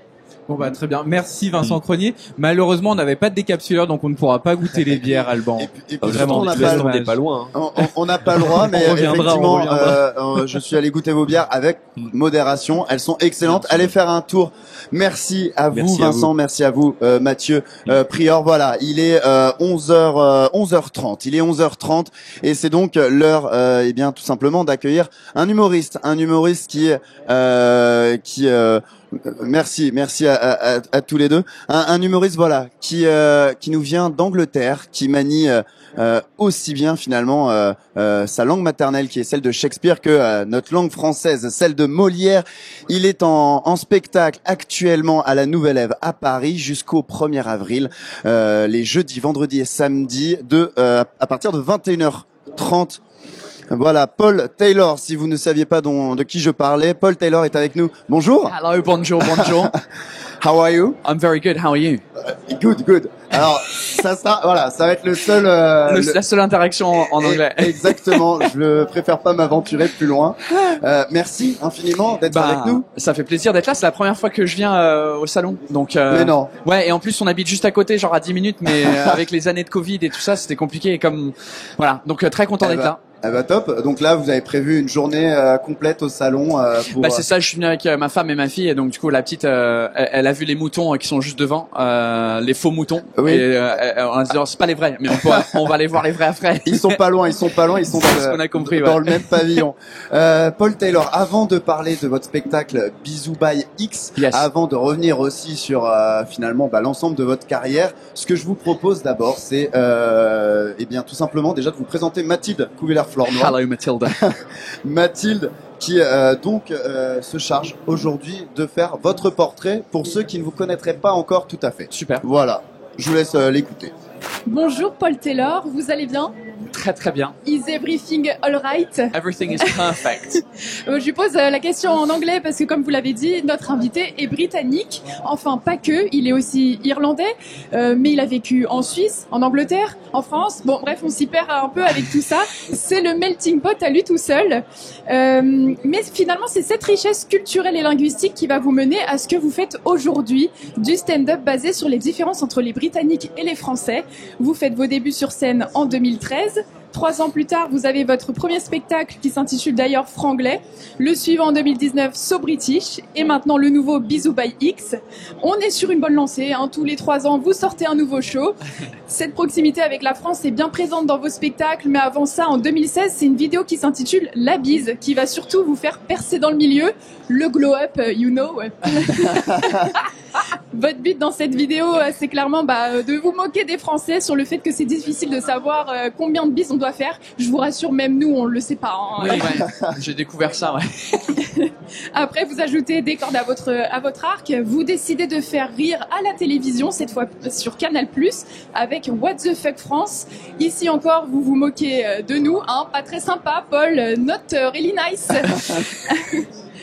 Speaker 9: Bon bah très bien, merci Vincent Cronier. Malheureusement on n'avait pas de décapsuleur donc on ne pourra pas goûter les bières Alban.
Speaker 1: Et puis
Speaker 8: Vraiment,
Speaker 1: on n'a
Speaker 8: pas loin. Hein.
Speaker 1: On n'a pas le droit, mais
Speaker 9: On reviendra.
Speaker 1: effectivement, je suis allé goûter vos bières avec modération. Elles sont excellentes. Allez faire un tour. Merci à vous,
Speaker 8: Merci à
Speaker 1: Vincent.
Speaker 8: vous.
Speaker 1: Merci à vous, Mathieu Prior. Voilà, il est 11h30. Il est 11h30 et c'est donc l'heure, eh bien, tout simplement d'accueillir un humoriste merci à tous les deux. Un humoriste, voilà, qui nous vient d'Angleterre, qui manie aussi bien finalement sa langue maternelle, qui est celle de Shakespeare, que notre langue française, celle de Molière. Il est en spectacle actuellement à la Nouvelle Ève à Paris jusqu'au 1er avril, les jeudis, vendredis et samedis à partir de 21h30. Voilà, Paul Taylor, si vous ne saviez pas de qui je parlais, Paul Taylor est avec nous. Bonjour.
Speaker 10: Hello, bonjour.
Speaker 1: How are you?
Speaker 10: I'm very good. How are you?
Speaker 1: Good. Alors, ça va être le seul...
Speaker 10: La seule interaction en anglais.
Speaker 1: Exactement, je préfère pas m'aventurer plus loin. Merci infiniment d'être avec nous.
Speaker 10: Ça fait plaisir d'être là, c'est la première fois que je viens au salon. Donc,
Speaker 1: Mais non.
Speaker 10: Ouais, et en plus on habite juste à côté, genre à 10 minutes, mais avec les années de Covid et tout ça, c'était compliqué. Et comme voilà, donc très content d'être là.
Speaker 1: Eh ben top. Donc là, vous avez prévu une journée complète au salon pour.
Speaker 10: Bah c'est ça. Je suis venu avec ma femme et ma fille, et donc du coup la petite, elle a vu les moutons qui sont juste devant, les faux moutons.
Speaker 1: Oui.
Speaker 10: Et on se dit c'est pas les vrais, mais on va aller voir les vrais après.
Speaker 1: Ils sont pas loin. Ils sont
Speaker 10: C'est ce qu'on a compris,
Speaker 1: dans
Speaker 10: ouais.
Speaker 1: le même pavillon. Paul Taylor, avant de parler de votre spectacle Bisous by X,
Speaker 10: Yes.
Speaker 1: avant de revenir aussi sur finalement l'ensemble de votre carrière, ce que je vous propose d'abord, c'est eh bien tout simplement déjà de vous présenter Mathilde Couvillère-Flornois.
Speaker 10: Hello Mathilda.
Speaker 1: Mathilde qui se charge aujourd'hui de faire votre portrait pour ceux qui ne vous connaîtraient pas encore tout à fait.
Speaker 10: Super.
Speaker 1: Voilà, je vous laisse l'écouter.
Speaker 5: Bonjour Paul Taylor, vous allez bien?
Speaker 10: Très très bien.
Speaker 5: Is everything alright?
Speaker 10: Everything is perfect.
Speaker 5: Je lui pose la question en anglais parce que comme vous l'avez dit, notre invité est britannique. Enfin, pas que, il est aussi irlandais, mais il a vécu en Suisse, en Angleterre, en France. Bon, bref, on s'y perd un peu avec tout ça. C'est le melting pot à lui tout seul. Mais finalement, c'est cette richesse culturelle et linguistique qui va vous mener à ce que vous faites aujourd'hui, du stand-up basé sur les différences entre les Britanniques et les Français. Vous faites vos débuts sur scène en 2013. 3 ans plus tard, vous avez votre premier spectacle qui s'intitule d'ailleurs Franglais. Le suivant en 2019, So British. Et maintenant le nouveau Bisous by X. On est sur une bonne lancée. Tous les 3 ans, vous sortez un nouveau show. Cette proximité avec la France est bien présente dans vos spectacles. Mais avant ça, en 2016, c'est une vidéo qui s'intitule La Bise, qui va surtout vous faire percer dans le milieu. Le glow-up, you know. Votre but dans cette vidéo, c'est clairement de vous moquer des Français sur le fait que c'est difficile de savoir combien de bises on doit faire. Je vous rassure, même nous, on le sait pas.
Speaker 10: Oui, ouais. J'ai découvert ça, ouais.
Speaker 5: Après, vous ajoutez des cordes à votre arc. Vous décidez de faire rire à la télévision, cette fois sur Canal+, avec What the Fuck France. Ici encore, vous vous moquez de nous. Pas très sympa, Paul. Not really nice.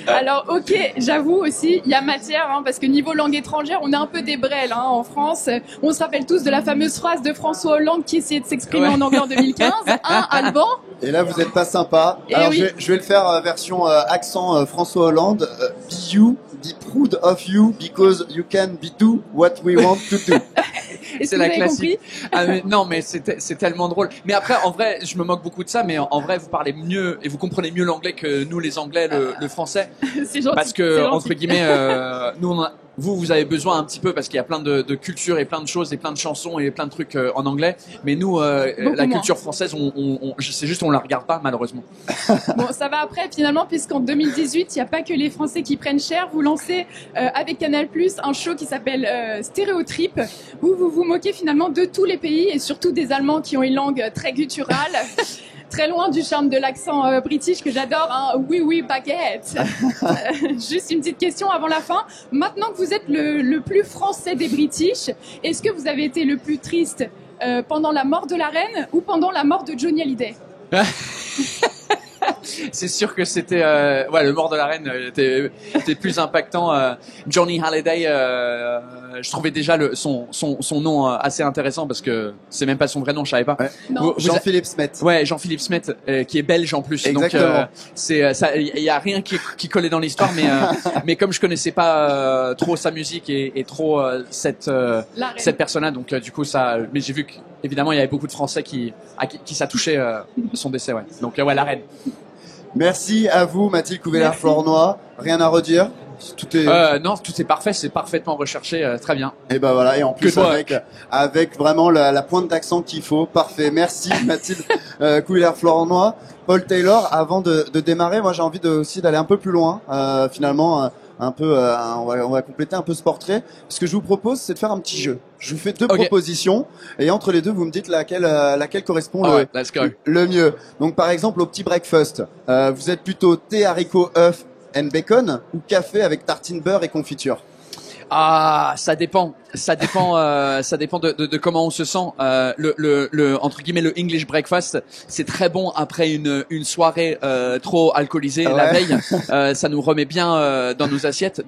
Speaker 5: Alors, ok, j'avoue aussi, il y a matière, parce que niveau langue étrangère, on est un peu des brels en France. On se rappelle tous de la fameuse phrase de François Hollande qui essayait de s'exprimer en anglais en 2015. Alban?
Speaker 1: Et là, vous n'êtes pas sympa. Alors,
Speaker 5: oui.
Speaker 1: je vais le faire version accent François Hollande. Be proud of you because you can be do what we want to do.
Speaker 10: C'est la classique. Mais c'est tellement drôle. Mais après, en vrai, je me moque beaucoup de ça, mais en vrai, vous parlez mieux et vous comprenez mieux l'anglais que nous, les Anglais, le français.
Speaker 5: C'est gentil.
Speaker 10: Parce que, entre guillemets, nous, vous avez besoin un petit peu parce qu'il y a plein de cultures et plein de choses et plein de chansons et plein de trucs en anglais. Mais nous, la culture française, c'est juste on la regarde pas, malheureusement.
Speaker 5: Bon, ça va après, finalement, puisqu'en 2018, il n'y a pas que les Français qui prennent cher. Vous lancez avec Canal+, un show qui s'appelle Stéréotrip, où vous vous moquez finalement de tous les pays et surtout des Allemands qui ont une langue très gutturale. Très loin du charme de l'accent british que j'adore. Oui, baguette. Juste une petite question avant la fin. Maintenant que vous êtes le plus français des British, est-ce que vous avez été le plus triste pendant la mort de la reine ou pendant la mort de Johnny Hallyday?
Speaker 10: C'est sûr que c'était le mort de la reine était plus impactant. Johnny Hallyday, je trouvais déjà son nom assez intéressant parce que c'est même pas son vrai nom, je savais pas.
Speaker 1: Ouais. Jean-Philippe Smet.
Speaker 10: Ouais, Jean-Philippe Smet, qui est belge en plus.
Speaker 1: Exactement.
Speaker 10: Donc c'est ça, il y a rien qui collait dans l'histoire, mais comme je connaissais pas trop sa musique et trop cette personne-là, donc du coup ça, mais j'ai vu qu'évidemment il y avait beaucoup de Français qui ça touchait son décès, ouais. Donc ouais, la reine.
Speaker 1: Merci à vous, Mathilde Couvillère-Flornoy. Rien à redire? Tout est...
Speaker 10: non, tout est parfait, c'est parfaitement recherché, très bien.
Speaker 1: Et ben voilà, et en plus avec vraiment la pointe d'accent qu'il faut. Parfait. Merci Mathilde Couvillère-Flornoy. Paul Taylor, avant de démarrer, moi j'ai envie aussi d'aller un peu plus loin, finalement. On va compléter un peu ce portrait. Ce que je vous propose, c'est de faire un petit jeu. Je vous fais deux propositions et entre les deux, vous me dites laquelle correspond le mieux. Donc par exemple, au petit breakfast, vous êtes plutôt thé, haricots, œufs and bacon ou café avec tartine beurre et confiture?
Speaker 10: Ah, ça dépend de comment on se sent. Le entre guillemets le English breakfast, c'est très bon après une soirée trop alcoolisée la veille. Ça nous remet bien dans nos assiettes.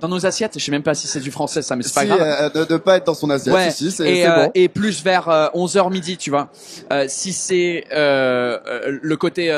Speaker 10: Je sais même pas si c'est du français ça, mais c'est pas grave.
Speaker 1: De pas être dans son assiette.
Speaker 10: Ouais.
Speaker 1: Si, c'est bon.
Speaker 10: Et plus vers 11h midi, tu vois. Si c'est le côté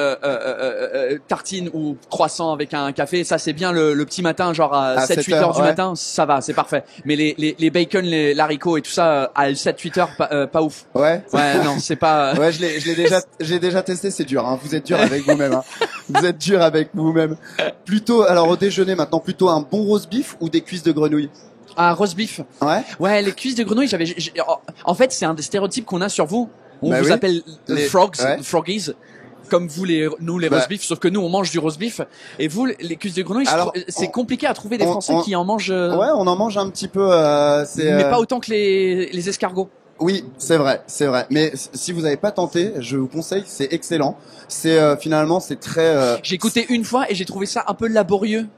Speaker 10: tartine ou croissant avec un café, ça c'est bien le petit matin, genre à 7-8 heures du matin, ça va, c'est parfait. Mais les bacon, les haricots et tout ça à 7-8 heures, pas ouf.
Speaker 1: Ouais.
Speaker 10: Ouais, non, c'est pas.
Speaker 1: Ouais, j'ai déjà testé, c'est dur. Hein. Vous êtes dur avec vous-même. Hein. Vous êtes dur avec vous-même. Plutôt, alors au déjeuner maintenant, plutôt un bon roast beef ou des cuisses de grenouille?
Speaker 10: Ah, roast beef.
Speaker 1: Ouais.
Speaker 10: Ouais, les cuisses de grenouille. En fait, c'est un des stéréotypes qu'on a sur vous. On vous appelle les frogs, froggies. Comme vous nous les roast beef, sauf que nous on mange du roast beef et vous les cuisses de grenouille. Alors, c'est compliqué à trouver des Français qui en mangent.
Speaker 1: Ouais, on en mange un petit peu.
Speaker 10: Mais pas autant que les escargots.
Speaker 1: Oui, c'est vrai. Mais si vous n'avez pas tenté, je vous conseille, c'est excellent. C'est finalement c'est très.
Speaker 10: J'ai goûté une fois et j'ai trouvé ça un peu laborieux.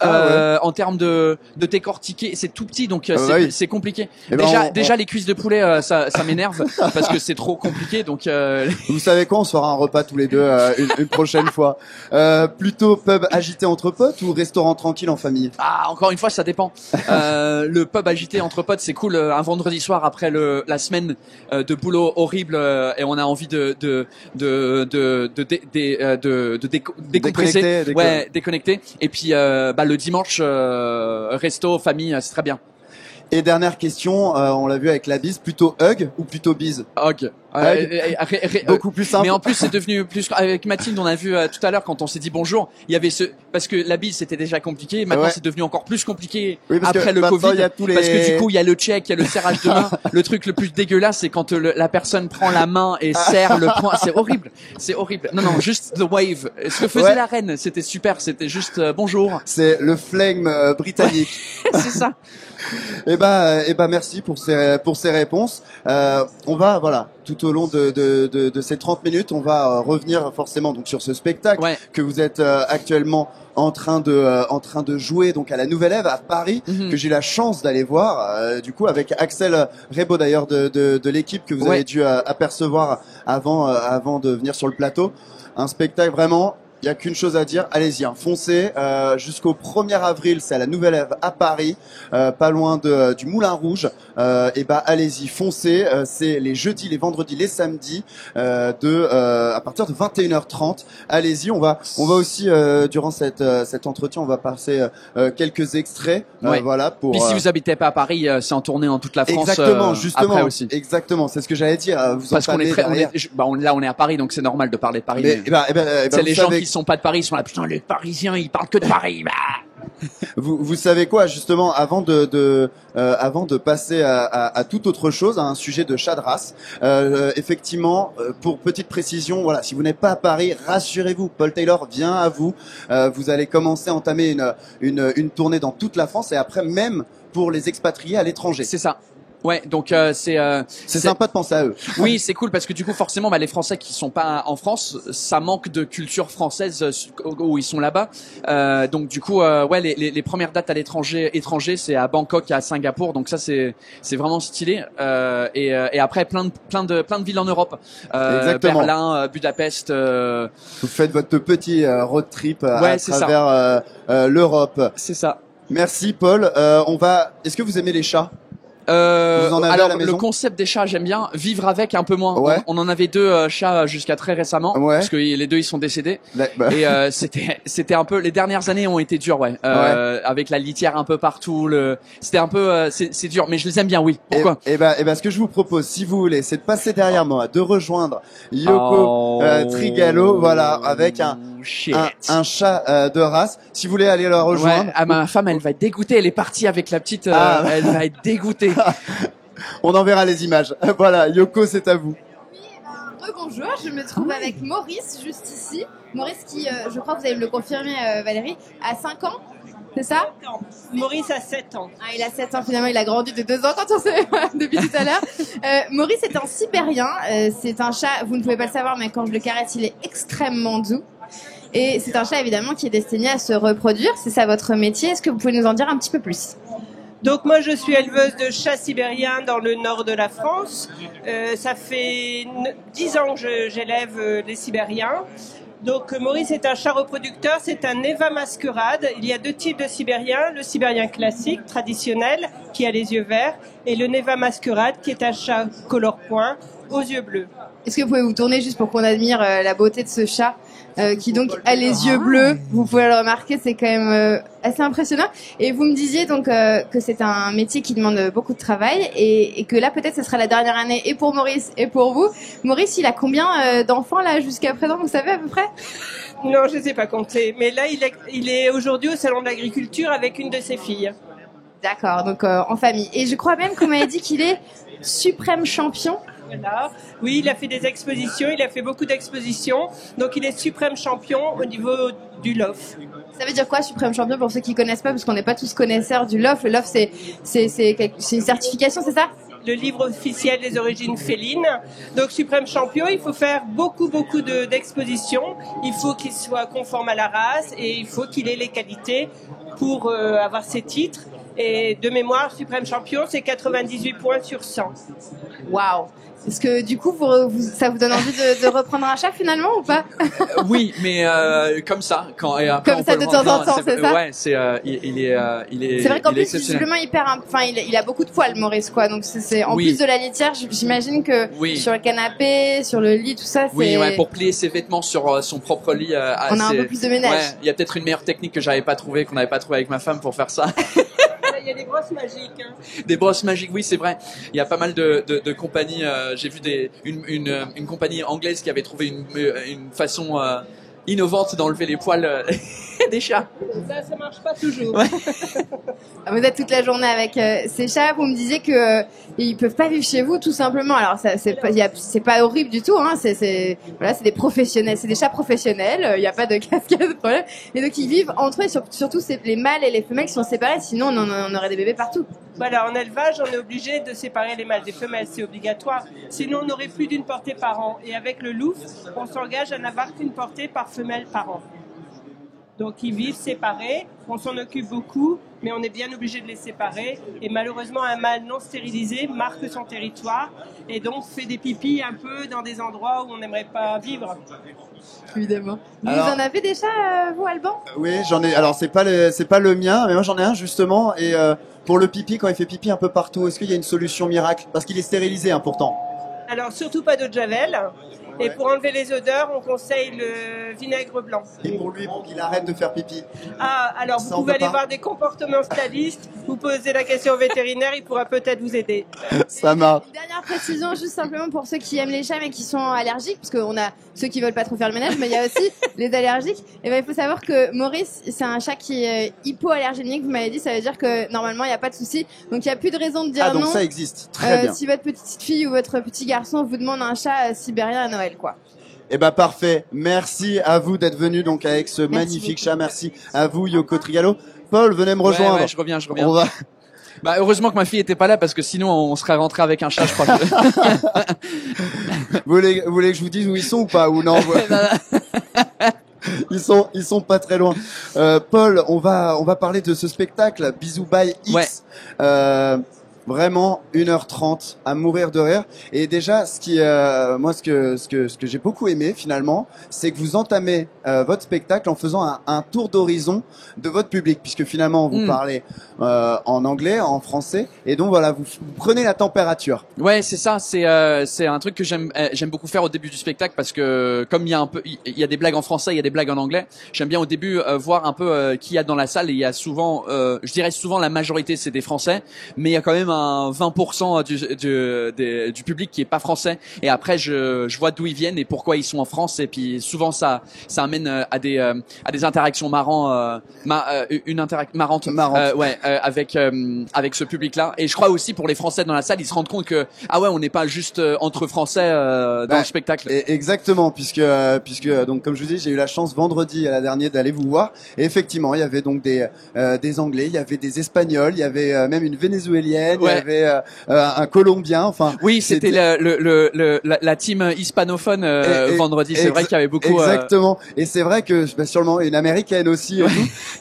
Speaker 10: En termes de décortiquer, c'est tout petit donc c'est compliqué. Déjà les cuisses de poulet ça m'énerve parce que c'est trop compliqué donc
Speaker 1: Vous savez quoi, on se fera un repas tous les deux une prochaine fois. Plutôt pub agité entre potes ou restaurant tranquille en famille?
Speaker 10: Ah, encore une fois ça dépend. Le pub agité entre potes c'est cool un vendredi soir après la semaine de boulot horrible et on a envie de décompresser, déconnecter et puis le dimanche, resto, famille, c'est très bien.
Speaker 1: Et dernière question, on l'a vu avec la bise, plutôt hug ou plutôt bise?
Speaker 10: Hug.
Speaker 1: Beaucoup plus simple.
Speaker 10: Mais en plus, c'est devenu plus avec Mathilde. On a vu tout à l'heure quand on s'est dit bonjour. Il y avait parce que la bise c'était déjà compliqué. Maintenant, c'est devenu encore plus compliqué après le Covid. Parce que du coup, il y a le check, il y a le serrage de main. Le truc le plus dégueulasse, c'est quand la personne prend la main et serre le poing. C'est horrible. C'est horrible. Non, juste the wave. Ce que faisait la reine, c'était super. C'était juste bonjour.
Speaker 1: C'est le flegme britannique.
Speaker 10: C'est ça.
Speaker 1: Eh ben, merci pour ces réponses. On va, tout au long de ces 30 minutes, on va revenir forcément donc sur ce spectacle que vous êtes actuellement en train de jouer donc à la Nouvelle Ève à Paris, que j'ai la chance d'aller voir, du coup avec Axel Rebaud d'ailleurs de l'équipe que vous avez dû apercevoir avant de venir sur le plateau. Un spectacle vraiment. Il y a qu'une chose à dire, allez-y, foncez jusqu'au 1er avril, c'est à la Nouvelle Ève à Paris, pas loin du Moulin Rouge. Allez-y, foncez. C'est les jeudis, les vendredis, les samedis à partir de 21h30. Allez-y, on va aussi durant cet entretien, on va passer quelques extraits. Voilà pour.
Speaker 10: Puis si vous habitez pas à Paris, c'est en tournée dans toute la France.
Speaker 1: Exactement, justement.
Speaker 10: Après aussi.
Speaker 1: Exactement, c'est ce que j'allais dire.
Speaker 10: Parce qu'on est on est à Paris, donc c'est normal de parler de Paris. C'est les gens qui sont pas de Paris, ils sont là, putain, les Parisiens, ils parlent que de Paris.
Speaker 1: Vous savez quoi, justement, avant de passer à toute autre chose, à un sujet de chat de race, effectivement, pour petite précision, voilà, si vous n'êtes pas à Paris, rassurez-vous, Paul Taylor vient à vous. Vous allez commencer à entamer une tournée dans toute la France et après même pour les expatriés à l'étranger.
Speaker 10: C'est ça. Ouais, donc c'est
Speaker 1: sympa de penser à eux.
Speaker 10: Oui, c'est cool parce que du coup forcément les Français qui sont pas en France, ça manque de culture française où ils sont là-bas. Donc du coup ouais les premières dates à l'étranger c'est à Bangkok et à Singapour. Donc ça c'est vraiment stylé et après plein de villes en Europe.
Speaker 1: Exactement.
Speaker 10: Berlin, Budapest.
Speaker 1: Vous faites votre petit road trip à
Speaker 10: c'est
Speaker 1: travers l'Europe.
Speaker 10: C'est ça.
Speaker 1: Merci Paul. Est-ce que vous aimez les chats? Vous en avez
Speaker 10: alors
Speaker 1: à la maison?
Speaker 10: le concept des chats j'aime bien, vivre avec un peu moins.
Speaker 1: Ouais.
Speaker 10: On en avait 2 chats jusqu'à très récemment parce que les 2 ils sont décédés et c'était un peu les dernières années ont été dures avec la litière un peu partout c'était un peu c'est dur mais je les aime bien oui. Pourquoi?
Speaker 1: Et ben ce que je vous propose si vous voulez c'est de passer derrière moi, de rejoindre Yoko Trigalo voilà avec un chat de race. Si vous voulez aller la rejoindre.
Speaker 10: Ouais, ma femme elle va être dégoûtée, elle est partie avec la petite elle va être dégoûtée.
Speaker 1: On enverra les images. Voilà, Yoko, c'est à vous.
Speaker 3: Bonjour, je me trouve avec Maurice juste ici. Maurice qui, je crois que vous allez me le confirmer Valérie, a 5 ans, c'est ça?
Speaker 11: Maurice a 7 ans.
Speaker 3: Ah, il a 7 ans, finalement il a grandi de 2 ans quand on s'est depuis tout à l'heure. Maurice est un sibérien, c'est un chat, vous ne pouvez pas le savoir mais quand je le caresse il est extrêmement doux. Et c'est un chat évidemment qui est destiné à se reproduire, c'est ça votre métier, est-ce que vous pouvez nous en dire un petit peu plus?
Speaker 11: Donc moi je suis éleveuse de chats sibériens dans le nord de la France. Ça fait 10 ans que j'élève les Sibériens. Donc Maurice est un chat reproducteur, c'est un Neva masquerade. Il y a 2 types de Sibériens, le Sibérien classique, traditionnel, qui a les yeux verts, et le Neva masquerade, qui est un chat color point, aux yeux bleus.
Speaker 3: Est-ce que vous pouvez vous tourner juste pour qu'on admire la beauté de ce chat qui donc a les yeux bleus? Vous pouvez le remarquer, c'est quand même assez impressionnant. Et vous me disiez donc que c'est un métier qui demande beaucoup de travail et que là peut-être ce sera la dernière année et pour Maurice et pour vous. Maurice, il a combien d'enfants là jusqu'à présent, vous savez à peu près?
Speaker 11: Non, je ne sais pas compter. Mais là, il est aujourd'hui au Salon de l'Agriculture avec une de ses filles.
Speaker 3: D'accord, donc en famille. Et je crois même qu'on m'avait dit qu'il est suprême champion.
Speaker 11: Voilà. Oui, il a fait des expositions, il a fait beaucoup d'expositions. Donc il est suprême champion au niveau du LOF.
Speaker 3: Ça veut dire quoi, suprême champion, pour ceux qui connaissent pas, parce qu'on n'est pas tous connaisseurs du LOF. Le LOF, c'est une certification, c'est ça?
Speaker 11: Le livre officiel des origines félines. Donc suprême champion, il faut faire beaucoup d'expositions. Il faut qu'il soit conforme à la race et il faut qu'il ait les qualités pour avoir ses titres. Et de mémoire, suprême champion, c'est 98 points sur 100.
Speaker 3: Waouh! Est-ce que du coup, ça vous donne envie de reprendre un chat finalement ou pas?
Speaker 10: Oui, mais comme ça,
Speaker 3: comme ça de temps en temps, c'est ça?
Speaker 10: Ouais, il est.
Speaker 3: C'est vrai qu'en plus, visiblement, il a beaucoup de poils, Maurice, quoi. Donc c'est en plus de la litière, j'imagine que sur le canapé, sur le lit, tout ça, c'est.
Speaker 10: Oui, ouais, pour plier ses vêtements sur son propre lit.
Speaker 3: On a un peu plus de ménage.
Speaker 10: Ouais, il y a peut-être une meilleure technique que j'avais pas trouvée, qu'on n'avait pas trouvée avec ma femme pour faire ça.
Speaker 11: Il y a des brosses magiques. Hein.
Speaker 10: Des brosses magiques, oui, c'est vrai. Il y a pas mal de compagnies. J'ai vu une compagnie anglaise qui avait trouvé une façon innovante d'enlever les poils des chats.
Speaker 11: Ça marche pas toujours.
Speaker 10: Ouais.
Speaker 3: Vous êtes toute la journée avec ces chats. Vous me disiez que ils peuvent pas vivre chez vous, tout simplement. Alors ça, c'est pas horrible du tout. Hein. C'est des professionnels, c'est des chats professionnels. Il n'y a pas de cascade de problème. Et donc ils vivent entre eux. Et surtout, c'est les mâles et les femelles qui sont séparés. Sinon, on aurait des bébés partout.
Speaker 11: Voilà, en élevage, on est obligé de séparer les mâles des femelles, c'est obligatoire. Sinon, on n'aurait plus d'une portée par an. Et avec le louf, on s'engage à n'avoir qu'une portée par femelle par an. Donc, ils vivent séparés, on s'en occupe beaucoup, mais on est bien obligé de les séparer. Et malheureusement, un mâle non stérilisé marque son territoire et donc fait des pipis un peu dans des endroits où on n'aimerait pas vivre.
Speaker 3: Évidemment. Vous en avez des chats, vous, Alban?
Speaker 1: Oui, j'en ai. Alors, c'est pas le mien, mais moi j'en ai un justement. Et pour le pipi, quand il fait pipi un peu partout, est-ce qu'il y a une solution miracle? Parce qu'il est stérilisé, hein, pourtant.
Speaker 11: Alors, surtout pas d'eau de javel. Et pour enlever les odeurs, on conseille le vinaigre blanc.
Speaker 1: Et pour lui, pour qu'il arrête de faire pipi.
Speaker 11: Ah, alors vous pouvez aller voir des comportementalistes, vous posez la question au vétérinaire, il pourra peut-être vous aider.
Speaker 1: Ça marche.
Speaker 3: Une dernière précision, juste simplement pour ceux qui aiment les chats mais qui sont allergiques, parce qu'on a ceux qui veulent pas trop faire le ménage, mais il y a aussi les allergiques. Et ben il faut savoir que Maurice, c'est un chat qui est hypoallergénique, vous m'avez dit, ça veut dire que normalement il n'y a pas de souci. Donc il n'y a plus de raison de dire non.
Speaker 1: Ah, donc ça existe. Très bien.
Speaker 3: Si votre petite fille ou votre petit garçon vous demande un chat sibérien à Noël, quoi.
Speaker 1: Eh ben parfait. Merci à vous d'être venu donc avec ce magnifique chat. Merci à vous Yoko Trigalo. Paul, venez me rejoindre.
Speaker 10: Ouais, je reviens. Bah heureusement que ma fille était pas là parce que sinon on serait rentré avec un chat, je crois.
Speaker 1: Vous voulez que je vous dise où ils sont ou pas, ou non? Ils sont pas très loin. Paul, on va parler de ce spectacle Bisous by X. Ouais. Vraiment 1h30 à mourir de rire. Et déjà, ce que j'ai beaucoup aimé finalement, c'est que vous entamez votre spectacle en faisant un tour d'horizon de votre public, puisque finalement vous parlez en anglais, en français, et donc voilà, vous prenez la température.
Speaker 10: Ouais, c'est ça. C'est un truc que j'aime beaucoup faire au début du spectacle, parce que comme il y a des blagues en français, il y a des blagues en anglais. J'aime bien au début voir un peu qui y a dans la salle, et il y a souvent, je dirais souvent la majorité c'est des Français, mais il y a quand même un 20% du public qui est pas français, et après je vois d'où ils viennent et pourquoi ils sont en France, et puis souvent ça amène à des interactions marrantes avec ce public là. Et je crois aussi pour les Français dans la salle, ils se rendent compte que on n'est pas juste entre Français dans le spectacle.
Speaker 1: Exactement, puisque donc comme je vous dis, j'ai eu la chance vendredi à la dernière d'aller vous voir, et effectivement il y avait donc des Anglais, il y avait des Espagnols, il y avait même une Vénézuélienne, il y avait un Colombien, enfin.
Speaker 10: Oui, c'était la team hispanophone vendredi. C'est vrai qu'il y avait beaucoup.
Speaker 1: Exactement. Et c'est vrai que sûrement une américaine aussi.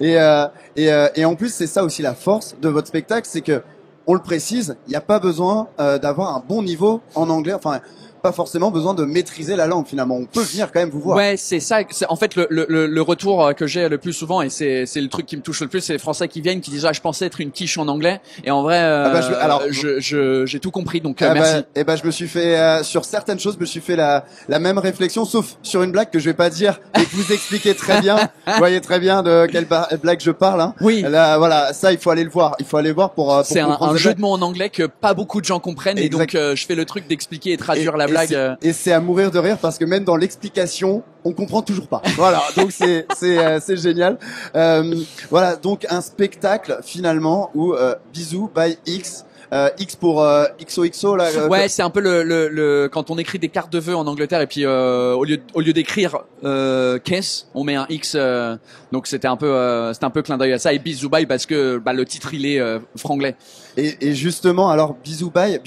Speaker 1: Et en plus, c'est ça aussi la force de votre spectacle, c'est que on le précise, il n'y a pas besoin d'avoir un bon niveau en anglais. Enfin, pas forcément besoin de maîtriser la langue finalement. On peut venir quand même vous voir.
Speaker 10: Ouais, c'est ça. En fait, le retour que j'ai le plus souvent, et c'est le truc qui me touche le plus, c'est les Français qui viennent, qui disent je pensais être une quiche en anglais, et en vrai, j'ai tout compris. Donc merci.
Speaker 1: Je me suis fait sur certaines choses, je me suis fait la même réflexion, sauf sur une blague que je vais pas dire et que vous expliquez très bien. Vous voyez très bien de quelle blague je parle. Hein.
Speaker 10: Oui.
Speaker 1: Là, voilà, ça il faut aller le voir. Il faut aller voir pour
Speaker 10: c'est un jeu de mots en anglais que pas beaucoup de gens comprennent, et donc je fais le truc d'expliquer et traduire la blague.
Speaker 1: Et c'est à mourir de rire parce que même dans l'explication, on comprend toujours pas. Voilà, donc c'est génial. Voilà, donc un spectacle finalement où Bisous by X. X pour XOXO là.
Speaker 10: Ouais, c'est un peu le quand on écrit des cartes de vœux en Angleterre, et puis au lieu d'écrire Kiss, on met un X, donc c'était un peu clin d'œil à ça, et Bisous Bye parce que le titre il est franglais.
Speaker 1: Et justement, alors Bisous Bye,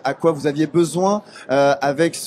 Speaker 1: à quoi vous aviez besoin avec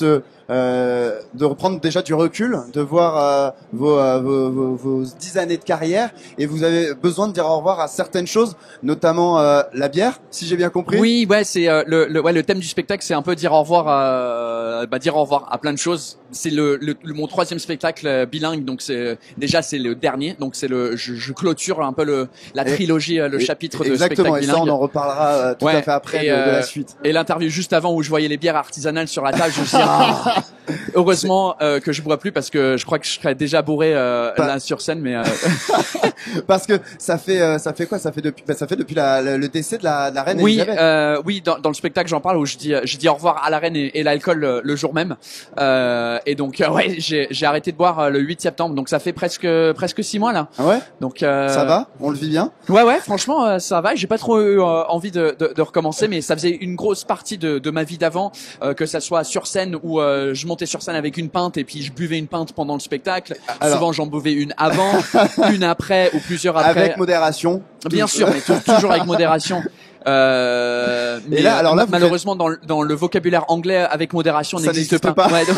Speaker 1: de reprendre déjà du recul, de voir vos 10 années de carrière, et vous avez besoin de dire au revoir à certaines choses, notamment la bière, si j'ai bien compris.
Speaker 10: Oui, ouais, c'est le thème du spectacle, c'est un peu dire au revoir à plein de choses. C'est mon 3e spectacle bilingue, donc c'est le dernier, donc je clôture un peu la trilogie, le chapitre de spectacle bilingue.
Speaker 1: Exactement, et ça on en reparlera tout à fait après de la suite.
Speaker 10: Et l'interview juste avant où je voyais les bières artisanales sur la table, je me suis dit heureusement que je bois plus, parce que je crois que je serais déjà bourré là sur scène, mais
Speaker 1: parce que ça fait quoi, ça fait depuis le décès de la reine Elisabeth.
Speaker 10: Oui, dans le spectacle j'en parle, où je dis au revoir à la reine et l'alcool le jour même, et donc j'ai arrêté de boire le 8 septembre, donc ça fait presque 6 mois là.
Speaker 1: Ouais.
Speaker 10: Donc
Speaker 1: ça va, on le vit bien.
Speaker 10: Ouais, franchement ça va. J'ai pas trop eu envie de recommencer, mais ça faisait une grosse partie de ma vie d'avant, que ça soit sur scène où je montais sur scène avec une pinte, et puis je buvais une pinte pendant le spectacle. Alors, souvent j'en buvais une avant, une après, ou plusieurs après.
Speaker 1: Avec modération.
Speaker 10: Bien sûr, mais toujours avec modération. Mais là, alors là, malheureusement, dans le vocabulaire anglais, avec modération, n'existe pas. Ouais, donc...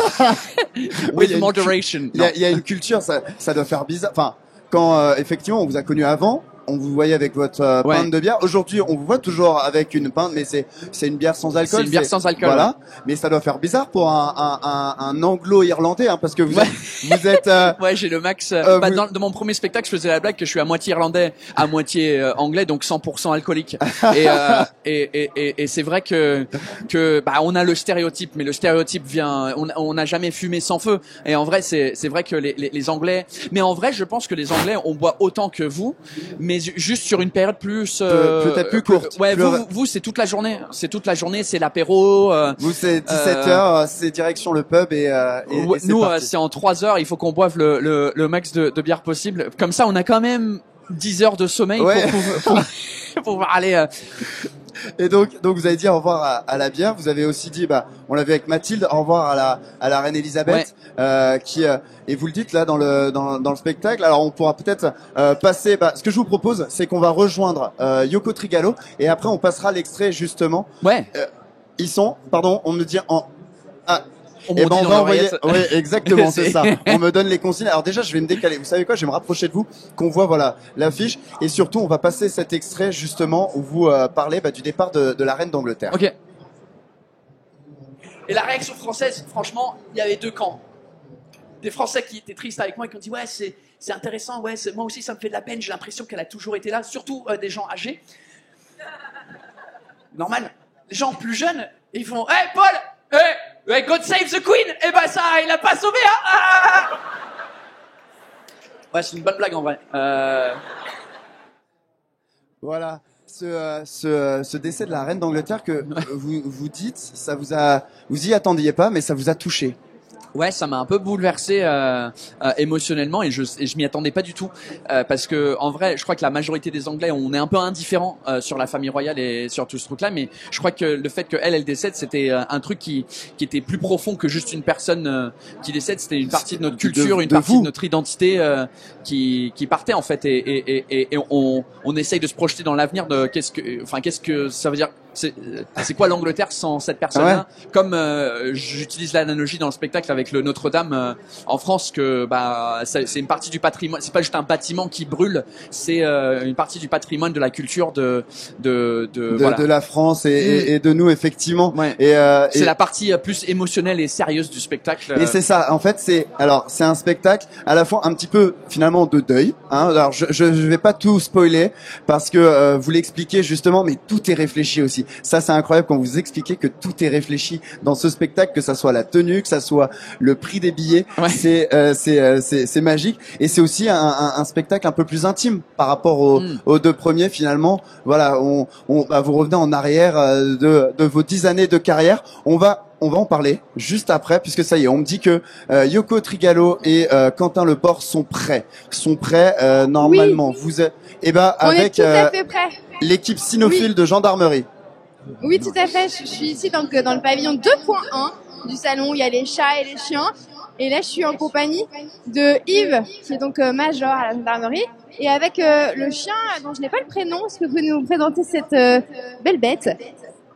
Speaker 10: With moderation.
Speaker 1: Il y a une culture, ça doit faire bizarre. Enfin, quand effectivement on vous a connu avant, on vous voyait avec votre pinte de bière. Aujourd'hui, on vous voit toujours avec une pinte, mais c'est une bière sans alcool.
Speaker 10: C'est une bière sans alcool.
Speaker 1: Voilà. Mais ça doit faire bizarre pour un anglo-irlandais, hein, parce que vous êtes.
Speaker 10: Ouais, j'ai le max. Dans mon premier spectacle, je faisais la blague que je suis à moitié irlandais, à moitié anglais, donc 100% alcoolique. Et c'est vrai que on a le stéréotype, mais le stéréotype vient. On n'a jamais fumé sans feu. Et en vrai, c'est vrai que les Anglais. Mais en vrai, je pense que les Anglais, on boit autant que vous, mais juste sur une période peut-être
Speaker 1: plus courte.
Speaker 10: Ouais, vous c'est toute la journée. C'est toute la journée, c'est l'apéro.
Speaker 1: Vous c'est 17h, c'est direction le pub et
Speaker 10: nous c'est en 3 heures, il faut qu'on boive le max de bière possible. Comme ça, on a quand même 10 heures de sommeil pour pouvoir aller
Speaker 1: Et donc vous avez dit au revoir à la bière. Vous avez aussi dit, on l'a vu avec Mathilde, au revoir à la reine Elisabeth, qui et vous le dites là dans le spectacle. Alors on pourra peut-être passer. Ce que je vous propose, c'est qu'on va rejoindre Yoko Trigalo et après on passera l'extrait justement.
Speaker 10: Ouais.
Speaker 1: Ils sont, pardon, on me dit en.
Speaker 10: On
Speaker 1: Et on va envoyer.
Speaker 10: l'oreillette.
Speaker 1: Oui, exactement, c'est ça. On me donne les consignes. Alors déjà, je vais me décaler. Vous savez quoi? Je vais me rapprocher de vous, qu'on voit l'affiche, et surtout, on va passer cet extrait justement où vous parlez du départ de la reine d'Angleterre.
Speaker 10: Ok. Et la réaction française, franchement, il y avait deux camps. Des Français qui étaient tristes avec moi et qui ont dit ouais c'est intéressant, ouais moi aussi ça me fait de la peine, j'ai l'impression qu'elle a toujours été là, surtout des gens âgés. Normal. Les gens plus jeunes, ils font hey Paul, hey, God save the Queen, ça il a pas sauvé hein. Ouais c'est une bonne blague en vrai.
Speaker 1: Voilà. Ce décès de la reine d'Angleterre que vous dites, vous y attendiez pas, mais ça vous a touché.
Speaker 10: Ouais, ça m'a un peu bouleversé émotionnellement et je m'y attendais pas du tout parce que en vrai, je crois que la majorité des Anglais, on est un peu indifférents sur la famille royale et sur tout ce truc-là, mais je crois que le fait qu'elle décède, c'était un truc qui était plus profond que juste une personne qui décède. C'était une partie de notre culture, une partie de notre identité qui partait en fait et on essaye de se projeter dans l'avenir de qu'est-ce que ça veut dire. C'est quoi l'Angleterre sans cette personne-là? Ouais. Comme j'utilise l'analogie dans le spectacle avec le Notre-Dame en France, que c'est une partie du patrimoine. C'est pas juste un bâtiment qui brûle, c'est une partie du patrimoine de la culture de
Speaker 1: la France et de nous effectivement.
Speaker 10: Ouais.
Speaker 1: Et
Speaker 10: c'est la partie plus émotionnelle et sérieuse du spectacle.
Speaker 1: Et c'est ça. En fait, c'est un spectacle à la fois un petit peu finalement de deuil. Hein. Alors je vais pas tout spoiler parce que vous l'expliquez justement, mais tout est réfléchi aussi. Ça, c'est incroyable quand vous expliquez que tout est réfléchi dans ce spectacle, que ça soit la tenue, que ça soit le prix des billets. Ouais. C'est magique. Et c'est aussi un spectacle un peu plus intime par rapport aux deux premiers finalement. Voilà, vous revenez en arrière de vos 10 années de carrière. On va en parler juste après, puisque ça y est, on me dit que Yoko Trigalo et Quentin Leport sont prêts. Normalement.
Speaker 3: Oui.
Speaker 1: Vous êtes,
Speaker 3: avec tout à fait prêts.
Speaker 1: L'équipe cynophile de gendarmerie.
Speaker 3: Oui, tout à fait. Je suis ici donc dans le pavillon 2.1 du salon. Il y a les chats et les chiens. Et là, je suis en compagnie de Yves, qui est donc major à la gendarmerie, et avec le chien dont je n'ai pas le prénom. Est-ce que vous pouvez nous présenter cette belle bête?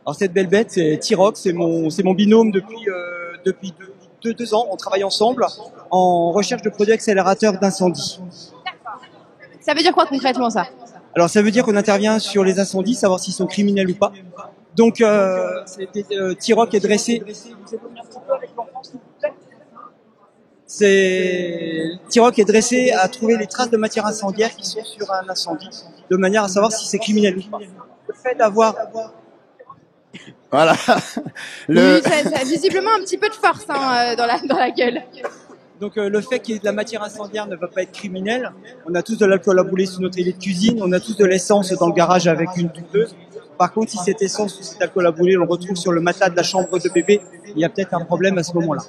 Speaker 12: Alors cette belle bête, c'est T-Rock, c'est mon binôme depuis 2 ans. On travaille ensemble en recherche de produits accélérateurs d'incendie.
Speaker 3: D'accord. Ça veut dire quoi concrètement ça?
Speaker 12: Alors ça veut dire qu'on intervient sur les incendies, savoir s'ils sont criminels ou pas. Donc T-Rock est dressé. T-Rock est dressé à trouver les traces de matière incendiaire qui sont sur un incendie, de manière à savoir si c'est criminel ou pas. Le fait d'avoir
Speaker 1: voilà.
Speaker 3: Oui, ça a visiblement un petit peu de force dans la gueule.
Speaker 12: Donc le fait qu'il y ait de la matière incendiaire ne va pas être criminel. On a tous de l'alcool à brûler sous notre évier de cuisine, on a tous de l'essence dans le garage avec une doubleuse. Par contre, si cette essence ou cet alcool à brûler, on le retrouve sur le matelas de la chambre de bébé, il y a peut-être un problème à ce moment-là.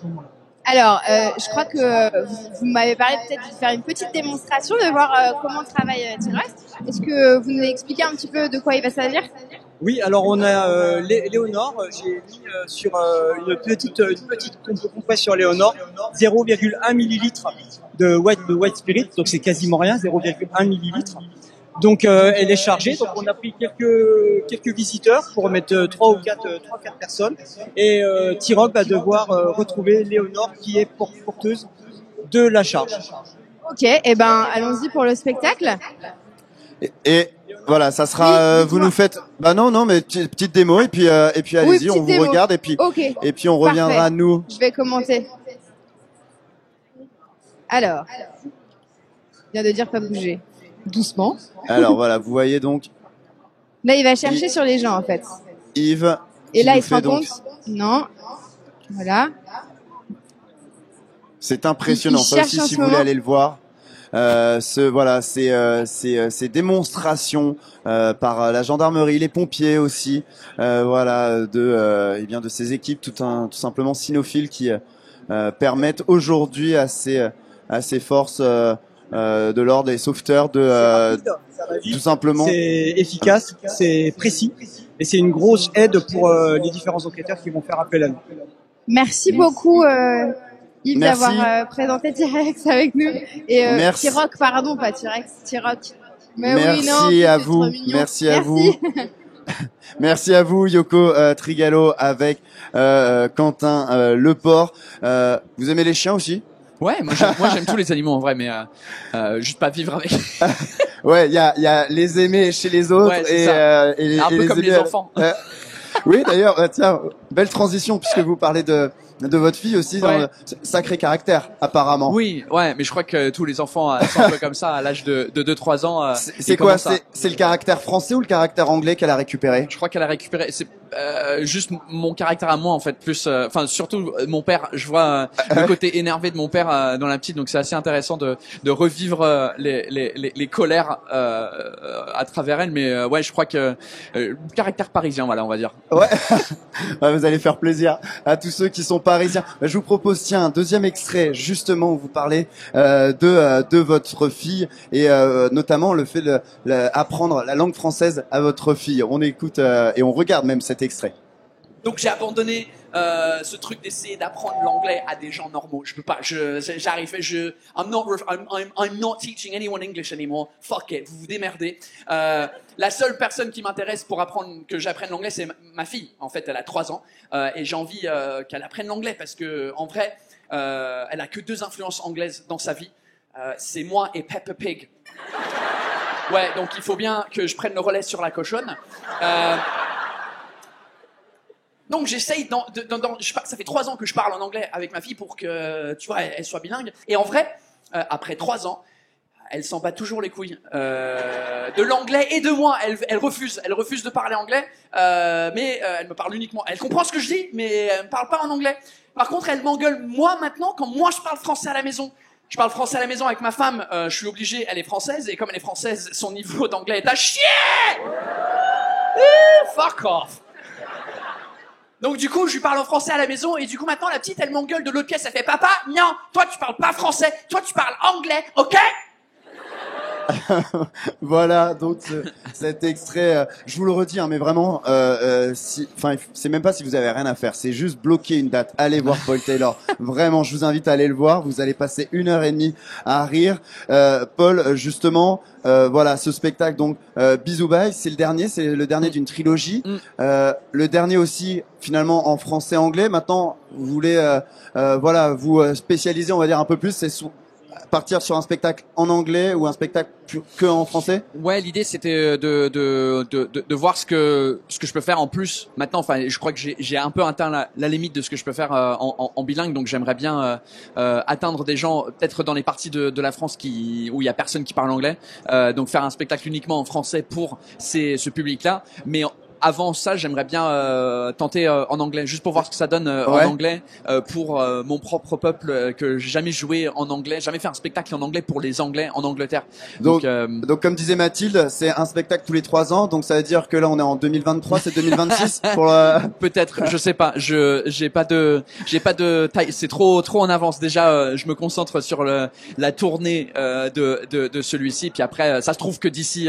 Speaker 3: Alors, je crois que vous m'avez parlé peut-être de faire une petite démonstration, de voir comment travaille T-Rock. Est-ce que vous nous expliquez un petit peu de quoi il va s'agir?
Speaker 12: Oui, alors on a Léonore, j'ai mis sur une petite compresse sur Léonore, 0,1 millilitre de white spirit, donc c'est quasiment rien, 0,1 millilitre. Donc elle est chargée, donc on a pris quelques visiteurs pour mettre 3 ou 4 personnes, et T-Rock va devoir retrouver Léonore qui est porteuse de la charge.
Speaker 3: Ok, allons-y pour le spectacle.
Speaker 1: Et voilà, ça sera. Vous nous faites. Non, mais petite démo et puis allez-y, on vous regarde et puis on reviendra. Parfait. À nous.
Speaker 3: Je vais commenter. Alors, il vient de dire pas bouger. Doucement.
Speaker 1: Alors voilà, vous voyez donc.
Speaker 3: Là, il va chercher sur les gens en fait.
Speaker 1: Yves.
Speaker 3: Et là, il se rend compte. Non. Voilà.
Speaker 1: C'est impressionnant. Ça aussi, si vous voulez aller le voir. Ces démonstrations par la gendarmerie, les pompiers aussi, de ces équipes tout simplement cynophiles qui permettent aujourd'hui à ces forces de l'ordre et sauveteurs tout simplement.
Speaker 12: C'est efficace, c'est précis. et c'est une grosse aide pour les différents enquêteurs qui vont faire appel à nous.
Speaker 3: Merci beaucoup Yves
Speaker 1: Merci.
Speaker 3: d'avoir présenté T-Rex avec nous. Et
Speaker 1: Merci.
Speaker 3: T-Rock, pardon, pas T-Rex, T-Rock. Mais
Speaker 1: Merci
Speaker 3: oui, non,
Speaker 1: à
Speaker 3: c'est
Speaker 1: vous.
Speaker 3: trop mignon.
Speaker 1: Merci à vous. Merci à vous, Yoko Trigalo, avec Quentin Leport. Vous aimez les chiens aussi?
Speaker 10: Ouais, moi j'aime tous les animaux en vrai, mais juste pas vivre avec.
Speaker 1: Ouais, il y a les aimer chez les autres
Speaker 10: Ouais, c'est ça.
Speaker 1: et
Speaker 10: Un peu comme
Speaker 1: aimer
Speaker 10: les enfants.
Speaker 1: Oui, d'ailleurs, tiens, belle transition puisque vous parlez de votre fille aussi,
Speaker 10: Ouais.
Speaker 1: dans le sacré caractère apparemment.
Speaker 10: Oui, ouais, mais je crois que tous les enfants sont un peu comme ça à l'âge de 2-3 ans.
Speaker 1: C'est quoi? C'est le caractère français ou le caractère anglais qu'elle a récupéré?
Speaker 10: Je crois qu'elle a récupéré. C'est juste mon caractère à moi en fait, plus. Enfin, surtout mon père. Je vois le côté énervé de mon père dans la petite, donc c'est assez intéressant de revivre les colères à travers elle. Mais ouais, je crois que caractère parisien, voilà, on va dire.
Speaker 1: Ouais. Ouais, vous allez faire plaisir à tous ceux qui sont parisiens. Je vous propose, tiens, un deuxième extrait, justement, où vous parlez de votre fille et notamment le fait d'apprendre la langue française à votre fille. On écoute et on regarde même cet extrait.
Speaker 10: Donc j'ai abandonné ce truc d'essayer d'apprendre l'anglais à des gens normaux. Je peux pas. J'arrive. I'm not teaching anyone English anymore. Fuck it. Vous vous démerdez. La seule personne qui m'intéresse pour que j'apprenne l'anglais, c'est ma fille. En fait, elle a 3 ans et j'ai envie qu'elle apprenne l'anglais parce que en vrai, elle a que 2 influences anglaises dans sa vie. C'est moi et Peppa Pig. Ouais. Donc il faut bien que je prenne le relais sur la cochonne. Donc j'essaye, ça fait 3 ans que je parle en anglais avec ma fille pour que, tu vois, elle soit bilingue. Et en vrai, après 3 ans, elle s'en bat toujours les couilles de l'anglais et de moi. Elle refuse de parler anglais, mais elle me parle uniquement. Elle comprend ce que je dis, mais elle me parle pas en anglais. Par contre, elle m'engueule moi maintenant quand moi je parle français à la maison. Je parle français à la maison avec ma femme. Je suis obligé, elle est française et comme elle est française, son niveau d'anglais est à chier. Fuck off. Donc du coup, je lui parle en français à la maison et du coup maintenant la petite elle m'engueule de l'autre pièce, elle fait papa, non, toi tu parles pas français, toi tu parles anglais, ok?
Speaker 1: Voilà, donc cet extrait, je vous le redis, hein, mais vraiment, c'est même pas si vous avez rien à faire, c'est juste bloquer une date. Allez voir Paul Taylor. Vraiment, je vous invite à aller le voir. Vous allez passer 1h30 à rire. Paul, justement, voilà, ce spectacle, donc Bisous Bye, c'est le dernier d'une trilogie. Le dernier aussi, finalement, en français-anglais. Maintenant, vous voulez, voilà, vous spécialiser, on va dire un peu plus. C'est partir sur un spectacle en anglais ou un spectacle que en français?
Speaker 10: Ouais, l'idée c'était de voir ce que je peux faire en plus. Maintenant, enfin, je crois que j'ai un peu atteint la limite de ce que je peux faire en bilingue, donc j'aimerais bien atteindre des gens peut-être dans les parties de la France où il y a personne qui parle anglais, donc faire un spectacle uniquement en français pour ce public-là, mais avant ça, j'aimerais bien tenter en anglais, juste pour voir ce que ça donne en anglais pour mon propre peuple que j'ai jamais joué en anglais, jamais fait un spectacle en anglais pour les Anglais en Angleterre.
Speaker 1: Donc comme disait Mathilde, c'est un spectacle tous les 3 ans, donc ça veut dire que là on est en 2023, c'est 2026 pour
Speaker 10: peut-être, je sais pas, j'ai pas de taille, c'est trop en avance déjà. Je me concentre sur la tournée de celui-ci, puis après ça se trouve que d'ici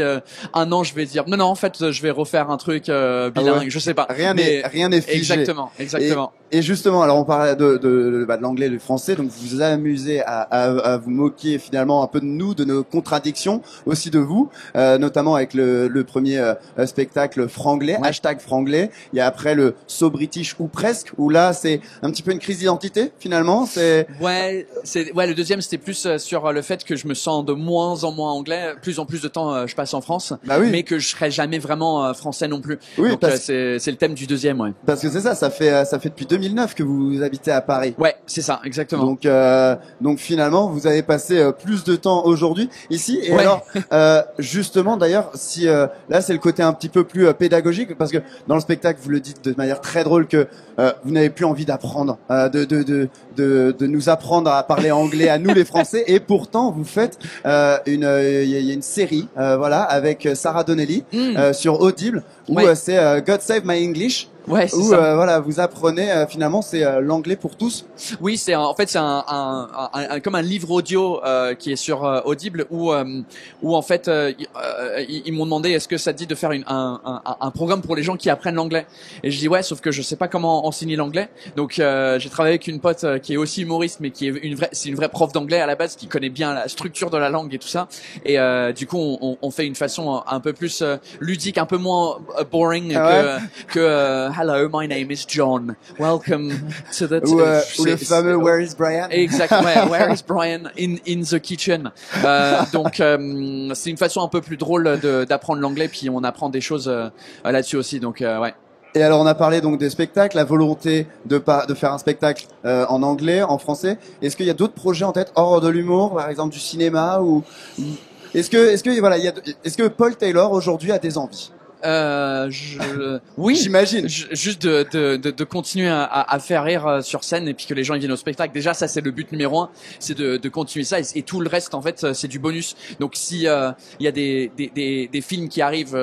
Speaker 10: 1 an je vais dire non en fait je vais refaire un truc bilingue, je sais pas.
Speaker 1: Rien n'est figé.
Speaker 10: Exactement.
Speaker 1: Et justement, alors on parlait de l'anglais et du français, donc vous vous amusez à vous moquer finalement un peu de nous, de nos contradictions, aussi de vous, notamment avec le premier spectacle franglais, #franglais. Il y a après le So British ou presque, où là c'est un petit peu une crise d'identité finalement.
Speaker 10: Le deuxième c'était plus sur le fait que je me sens de moins en moins anglais, plus en plus de temps je passe en France, mais que je serai jamais vraiment français non plus.
Speaker 1: Oui,
Speaker 10: donc c'est le thème du deuxième, ouais.
Speaker 1: Parce que c'est ça fait depuis 2009 que vous habitez à Paris.
Speaker 10: Ouais, c'est ça, exactement.
Speaker 1: Donc finalement, vous avez passé plus de temps aujourd'hui ici. Et alors, justement, d'ailleurs, si là c'est le côté un petit peu plus pédagogique, parce que dans le spectacle, vous le dites de manière très drôle que vous n'avez plus envie d'apprendre, de nous apprendre à parler anglais à nous les Français. Et pourtant, vous faites il y a une série, voilà, avec Sarah Donnelly sur Audible, où c'est God Save My English.
Speaker 10: Ouais, c'est
Speaker 1: où
Speaker 10: ça.
Speaker 1: voilà, vous apprenez finalement c'est l'anglais pour tous.
Speaker 10: Oui, c'est en fait c'est comme un livre audio qui est sur Audible où en fait ils m'ont demandé est-ce que ça te dit de faire un programme pour les gens qui apprennent l'anglais. Et je dis ouais, sauf que je sais pas comment enseigner l'anglais. Donc j'ai travaillé avec une pote qui est aussi humoriste mais qui est une vraie prof d'anglais à la base qui connaît bien la structure de la langue et tout ça. Et du coup on fait une façon un peu plus ludique, un peu moins boring que hello, my name is John. Welcome to the...
Speaker 1: Ou le fameux Where is Brian?
Speaker 10: Exactement. Where is Brian in the kitchen? Donc c'est une façon un peu plus drôle d'apprendre l'anglais, puis on apprend des choses là-dessus aussi. Donc ouais.
Speaker 1: Et alors on a parlé donc des spectacles, la volonté de faire un spectacle en anglais, en français. Est-ce qu'il y a d'autres projets en tête hors de l'humour, par exemple du cinéma ou est-ce que Paul Taylor aujourd'hui a des envies?
Speaker 10: Oui,
Speaker 1: j'imagine.
Speaker 10: Juste de continuer à faire rire sur scène et puis que les gens ils viennent au spectacle. Déjà, ça c'est le but numéro 1, c'est de continuer ça et tout le reste en fait c'est du bonus. Donc si il y a des films qui arrivent,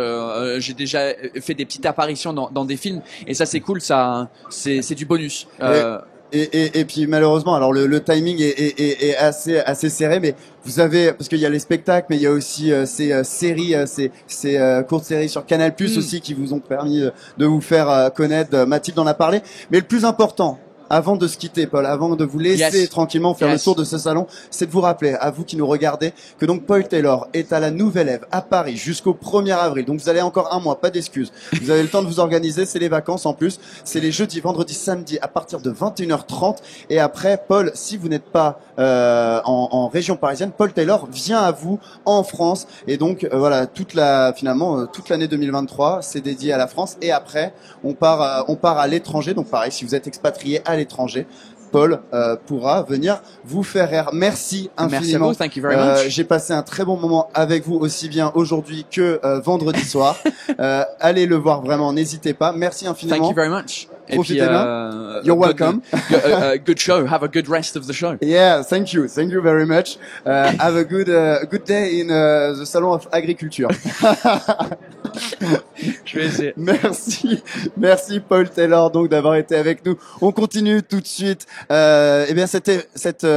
Speaker 10: j'ai déjà fait des petites apparitions dans des films et ça c'est cool, ça c'est du bonus.
Speaker 1: Et puis malheureusement, alors le timing est assez serré, mais vous avez, parce qu'il y a les spectacles, mais il y a aussi ces séries, ces courtes séries sur Canal+ aussi qui vous ont permis de vous faire connaître. Mathilde en a parlé, mais le plus important, avant de se quitter, Paul, avant de vous laisser tranquillement faire le tour de ce salon, c'est de vous rappeler, à vous qui nous regardez, que donc Paul Taylor est à la Nouvelle Ève à Paris jusqu'au 1er avril. Donc vous allez encore un mois, pas d'excuses. Vous avez le temps de vous organiser, c'est les vacances en plus. C'est les jeudis, vendredis, samedis à partir de 21h30. Et après, Paul, si vous n'êtes pas en région parisienne, Paul Taylor vient à vous en France. Et donc voilà, toute l'année 2023, c'est dédié à la France. Et après, on part à l'étranger. Donc pareil, si vous êtes expatrié à l'étranger, Paul pourra venir vous faire rire. Merci infiniment.
Speaker 10: Merci à vous, thank you very much.
Speaker 1: J'ai passé un très bon moment avec vous aussi bien aujourd'hui que vendredi soir. Allez le voir vraiment, n'hésitez pas. Merci infiniment.
Speaker 10: Thank you very much.
Speaker 1: Profitez bien. You're welcome.
Speaker 10: Good show. Have a good rest of the show.
Speaker 1: Yeah, thank you very much. Have a good day in the Salon of Agriculture.
Speaker 10: Je vais essayer.
Speaker 1: Merci Paul Taylor donc d'avoir été avec nous. On continue tout de suite. C'était cette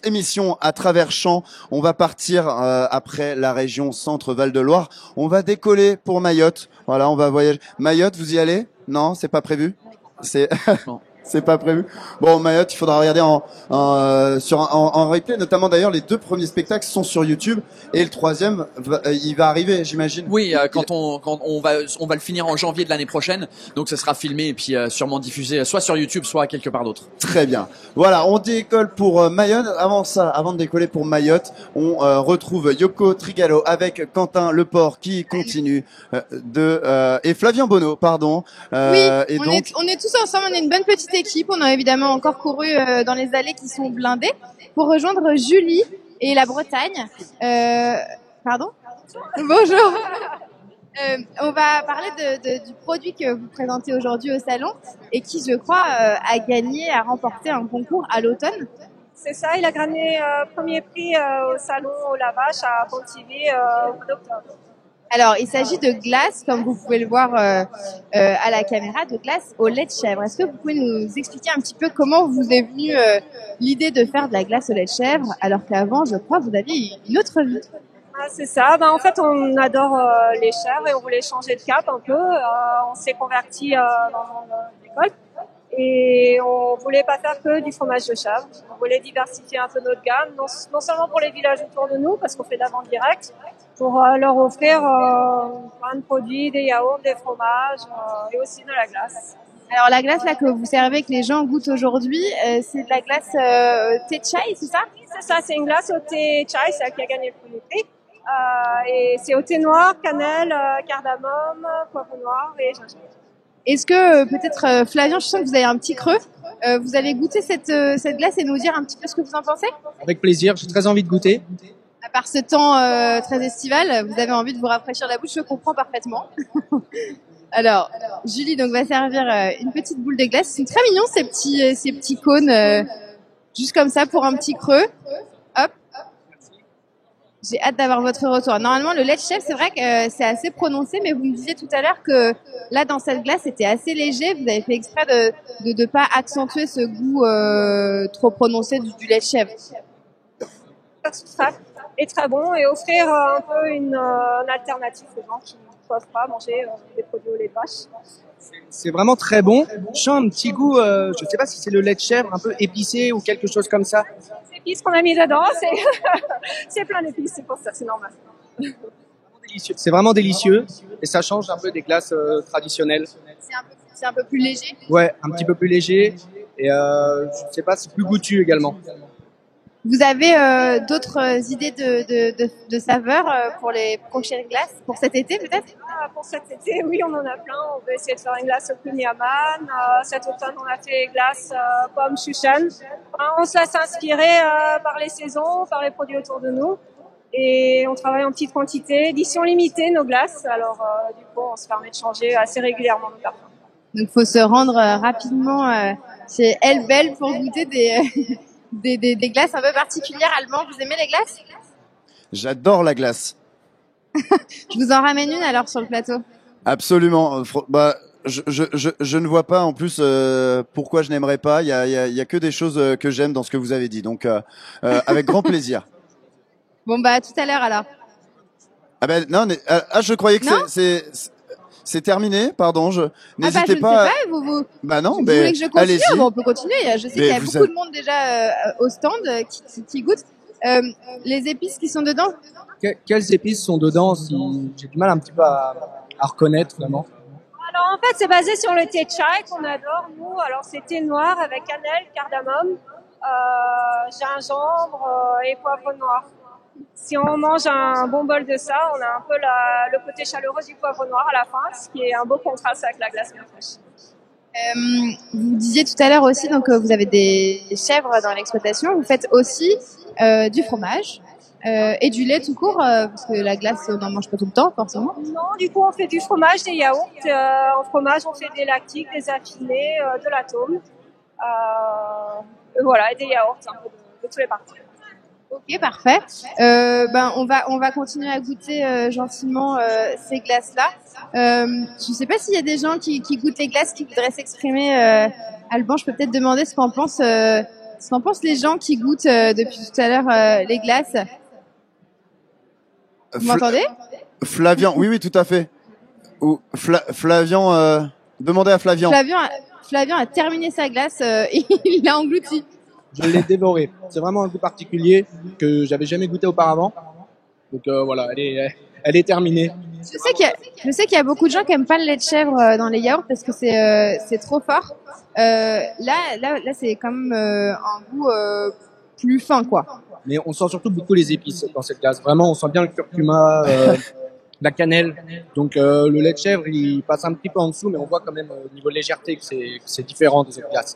Speaker 1: émission à travers champs. On va partir après la région Centre Val de Loire. On va décoller pour Mayotte. Voilà, on va voyager. Mayotte, vous y allez? Non, c'est pas prévu. C'est pas prévu. Bon, Mayotte, il faudra regarder en replay. Notamment d'ailleurs, les 2 premiers spectacles sont sur YouTube et le 3e, il va arriver, j'imagine.
Speaker 10: Oui, quand on va le finir en janvier de l'année prochaine. Donc ça sera filmé et puis sûrement diffusé soit sur YouTube, soit quelque part d'autre.
Speaker 1: Très bien. Voilà, on décolle pour Mayotte. Avant de décoller pour Mayotte, on retrouve Yoko Trigalo avec Quentin Leport qui continue et Flavien Bonneau, pardon.
Speaker 3: Oui, on est tous ensemble, on est une bonne petite équipe. On a évidemment encore couru dans les allées qui sont blindées pour rejoindre Julie et la Bretagne. Pardon? Bonjour. On va parler du produit que vous présentez aujourd'hui au salon et qui, je crois, a remporté un concours à l'automne.
Speaker 13: C'est ça, il a gagné premier prix au salon au Lavache à Pontivy au mois d'octobre.
Speaker 3: Alors, il s'agit de glace, comme vous pouvez le voir à la caméra, de glace au lait de chèvre. Est-ce que vous pouvez nous expliquer un petit peu comment vous est venue l'idée de faire de la glace au lait de chèvre, alors qu'avant, je crois, vous aviez une autre vie?
Speaker 13: C'est ça. En fait, on adore les chèvres et on voulait changer de cap un peu. On s'est converti dans l'école et on voulait pas faire que du fromage de chèvre. On voulait diversifier un peu notre gamme, non seulement pour les villages autour de nous, parce qu'on fait de la vente directe, pour leur offrir plein de produits, des yaourts, des fromages et aussi de la glace.
Speaker 3: Alors la glace là que vous servez, que les gens goûtent aujourd'hui, c'est de la glace thé chai, c'est ça?
Speaker 13: C'est ça, c'est une glace au thé chai, c'est qui a gagné le premier prix. Et c'est au thé noir, cannelle, cardamome, poivre noir et gingembre.
Speaker 3: Est-ce que peut-être Flavien, je sens que vous avez un petit creux. Vous allez goûter cette glace et nous dire un petit peu ce que vous en pensez?
Speaker 14: Avec plaisir, j'ai très envie de goûter.
Speaker 3: À part ce temps très estival, vous avez envie de vous rafraîchir la bouche, je comprends parfaitement. Alors, Julie donc va servir une petite boule de glace. C'est très mignon ces petits cônes, juste comme ça pour un petit creux. Hop. J'ai hâte d'avoir votre retour. Normalement, le lait de chèvre, c'est vrai que c'est assez prononcé, mais vous me disiez tout à l'heure que là, dans cette glace, c'était assez léger. Vous avez fait exprès de pas accentuer ce goût trop prononcé du lait de chèvre.
Speaker 13: Est très bon et offrir un peu une alternative aux gens qui ne peuvent pas manger des produits au lait de vache.
Speaker 14: C'est vraiment très bon. Je sens un petit goût, je sais pas si c'est le lait de chèvre, un peu épicé ou quelque chose comme ça.
Speaker 13: Les épices qu'on a mis dedans, c'est plein d'épices, c'est pour ça, c'est normal.
Speaker 14: C'est vraiment délicieux et ça change un peu des glaces traditionnelles.
Speaker 3: C'est un peu plus léger.
Speaker 14: Ouais, un petit peu plus léger et je sais pas, c'est plus goûtu également.
Speaker 3: Vous avez d'autres idées de saveurs pour les prochaines glaces, pour cet été peut-être?
Speaker 13: Pour cet été, oui, on en a plein. On veut essayer de faire une glace au Kunyaman. Cet automne, on a fait glace pomme Shushan. On se laisse inspirer par les saisons, par les produits autour de nous. Et on travaille en petite quantité, édition limitée, nos glaces. Alors, du coup, on se permet de changer assez régulièrement nos parfums.
Speaker 3: Donc, faut se rendre rapidement chez Elle Belle pour goûter des glaces un peu particulières allemandes. Vous aimez les glaces?
Speaker 1: J'adore la glace.
Speaker 3: Je vous en ramène une alors sur le plateau.
Speaker 1: Absolument. Bah, je ne vois pas en plus pourquoi je n'aimerais pas. Il y a que des choses que j'aime dans ce que vous avez dit. Donc, avec grand plaisir.
Speaker 3: Bon bah à tout à l'heure alors.
Speaker 1: Ah ben non, je croyais que c'est terminé. Pardon, n'hésitez
Speaker 3: pas.
Speaker 1: Sais
Speaker 3: pas. Vous.
Speaker 1: Bah non,
Speaker 3: vous voulez que je continue?
Speaker 1: Allez-y.
Speaker 3: Bon, on peut continuer. Je sais qu'il y a beaucoup de monde déjà au stand qui goûte. Les épices qui sont dedans.
Speaker 14: Quelles épices sont dedans? J'ai du mal un petit peu à reconnaître vraiment.
Speaker 13: Alors en fait, c'est basé sur le thé chai qu'on adore nous. Alors c'est thé noir avec cannelle, cardamome, gingembre et poivre noir. Si on mange un bon bol de ça, on a un peu le côté chaleureux du poivre noir à la fin, ce qui est un beau contraste avec la glace bien fraîche.
Speaker 3: Vous disiez tout à l'heure aussi, donc vous avez des chèvres dans l'exploitation. Vous faites aussi du fromage et du lait tout court, parce que la glace, on n'en mange pas tout le temps, forcément.
Speaker 13: Non, du coup, on fait du fromage, des yaourts. En fromage, on fait des lactiques, des affinés, de l'atome. Voilà, et des yaourts, un peu de tous les parties.
Speaker 3: Ok, parfait. On va continuer à goûter gentiment ces glaces-là. Je sais pas s'il y a des gens qui goûtent les glaces qui voudraient s'exprimer. Alban, je peux peut-être demander ce qu'en pensent les gens qui goûtent depuis tout à l'heure les glaces. Vous m'entendez?
Speaker 1: Flavien, oui, tout à fait. Ou Flavien, demandez à Flavien.
Speaker 3: Flavien a terminé sa glace, il l'a englouti.
Speaker 14: Je l'ai dévoré. C'est vraiment un goût particulier que j'avais jamais goûté auparavant. Donc voilà, elle est terminée.
Speaker 3: Je sais qu'il y a beaucoup de gens qui aiment pas le lait de chèvre dans les yaourts parce que c'est trop fort. Là, c'est quand même un goût plus fin, quoi.
Speaker 14: Mais on sent surtout beaucoup les épices dans cette glace. Vraiment, on sent bien le curcuma, la cannelle. Donc le lait de chèvre, il passe un petit peu en dessous, mais on voit quand même au niveau légèreté que c'est différent de cette glace.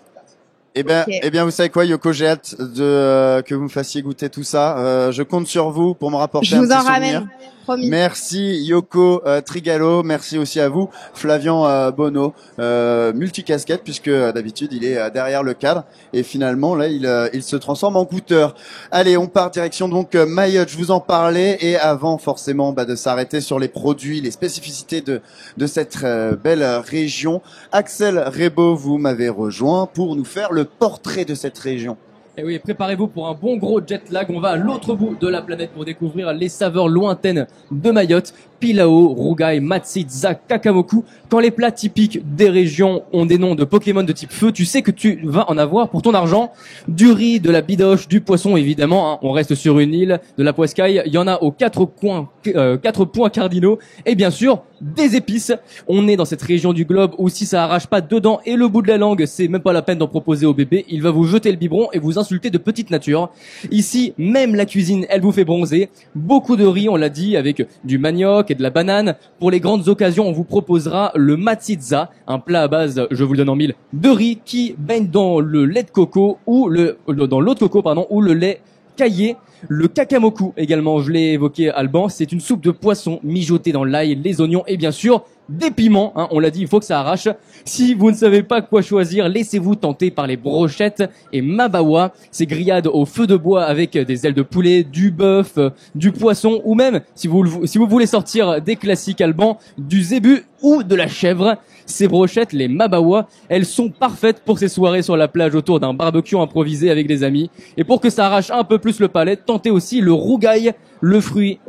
Speaker 1: Eh bien, vous savez quoi, Yoko, j'ai hâte que vous me fassiez goûter tout ça. Je compte sur vous pour me rapporter un petit souvenir. Je vous en ramène, promis. Merci Yoko Trigalo, merci aussi à vous, Flavien Bono, multicasquette puisque d'habitude il est derrière le cadre et finalement là il se transforme en goûteur. Allez, on part direction donc Mayotte. Je vous en parlais et avant forcément de s'arrêter sur les produits, les spécificités de cette belle région. Axel Rebaud, vous m'avez rejoint pour nous faire le portrait de cette région.
Speaker 15: Et oui, préparez-vous pour un bon gros jet lag. On va à l'autre bout de la planète pour découvrir les saveurs lointaines de Mayotte. Pilao, Rougaï, Matsitza, Kakamoku. Quand les plats typiques des régions ont des noms de Pokémon de type feu, tu sais que tu vas en avoir pour ton argent. Du riz, de la bidoche, du poisson évidemment. On reste sur une île, de la poiscaille. Il y en a aux quatre points cardinaux. Et bien sûr, des épices. On est dans cette région du globe où si ça arrache pas dedans et le bout de la langue, c'est même pas la peine d'en proposer au bébé. Il va vous jeter le biberon et vous insulter de petite nature. Ici, même la cuisine, elle vous fait bronzer. Beaucoup de riz, on l'a dit, avec du manioc et de la banane. Pour les grandes occasions, on vous proposera le matsitza, un plat à base, je vous le donne en mille, de riz qui baigne dans le lait de coco ou dans l'eau de coco, ou le lait caillé. Le kakamoku également, je l'ai évoqué Alban, c'est une soupe de poisson mijotée dans l'ail, les oignons et bien sûr des piments, hein, on l'a dit, il faut que ça arrache. Si vous ne savez pas quoi choisir, laissez-vous tenter par les brochettes et mabawa, ces grillades au feu de bois avec des ailes de poulet, du bœuf, du poisson ou même, si vous voulez sortir des classiques Alban, du zébu ou de la chèvre. Ces brochettes, les mabawa, elles sont parfaites pour ces soirées sur la plage autour d'un barbecue improvisé avec des amis. Et pour que ça arrache un peu plus le palais, tentez aussi le rougail, le fruit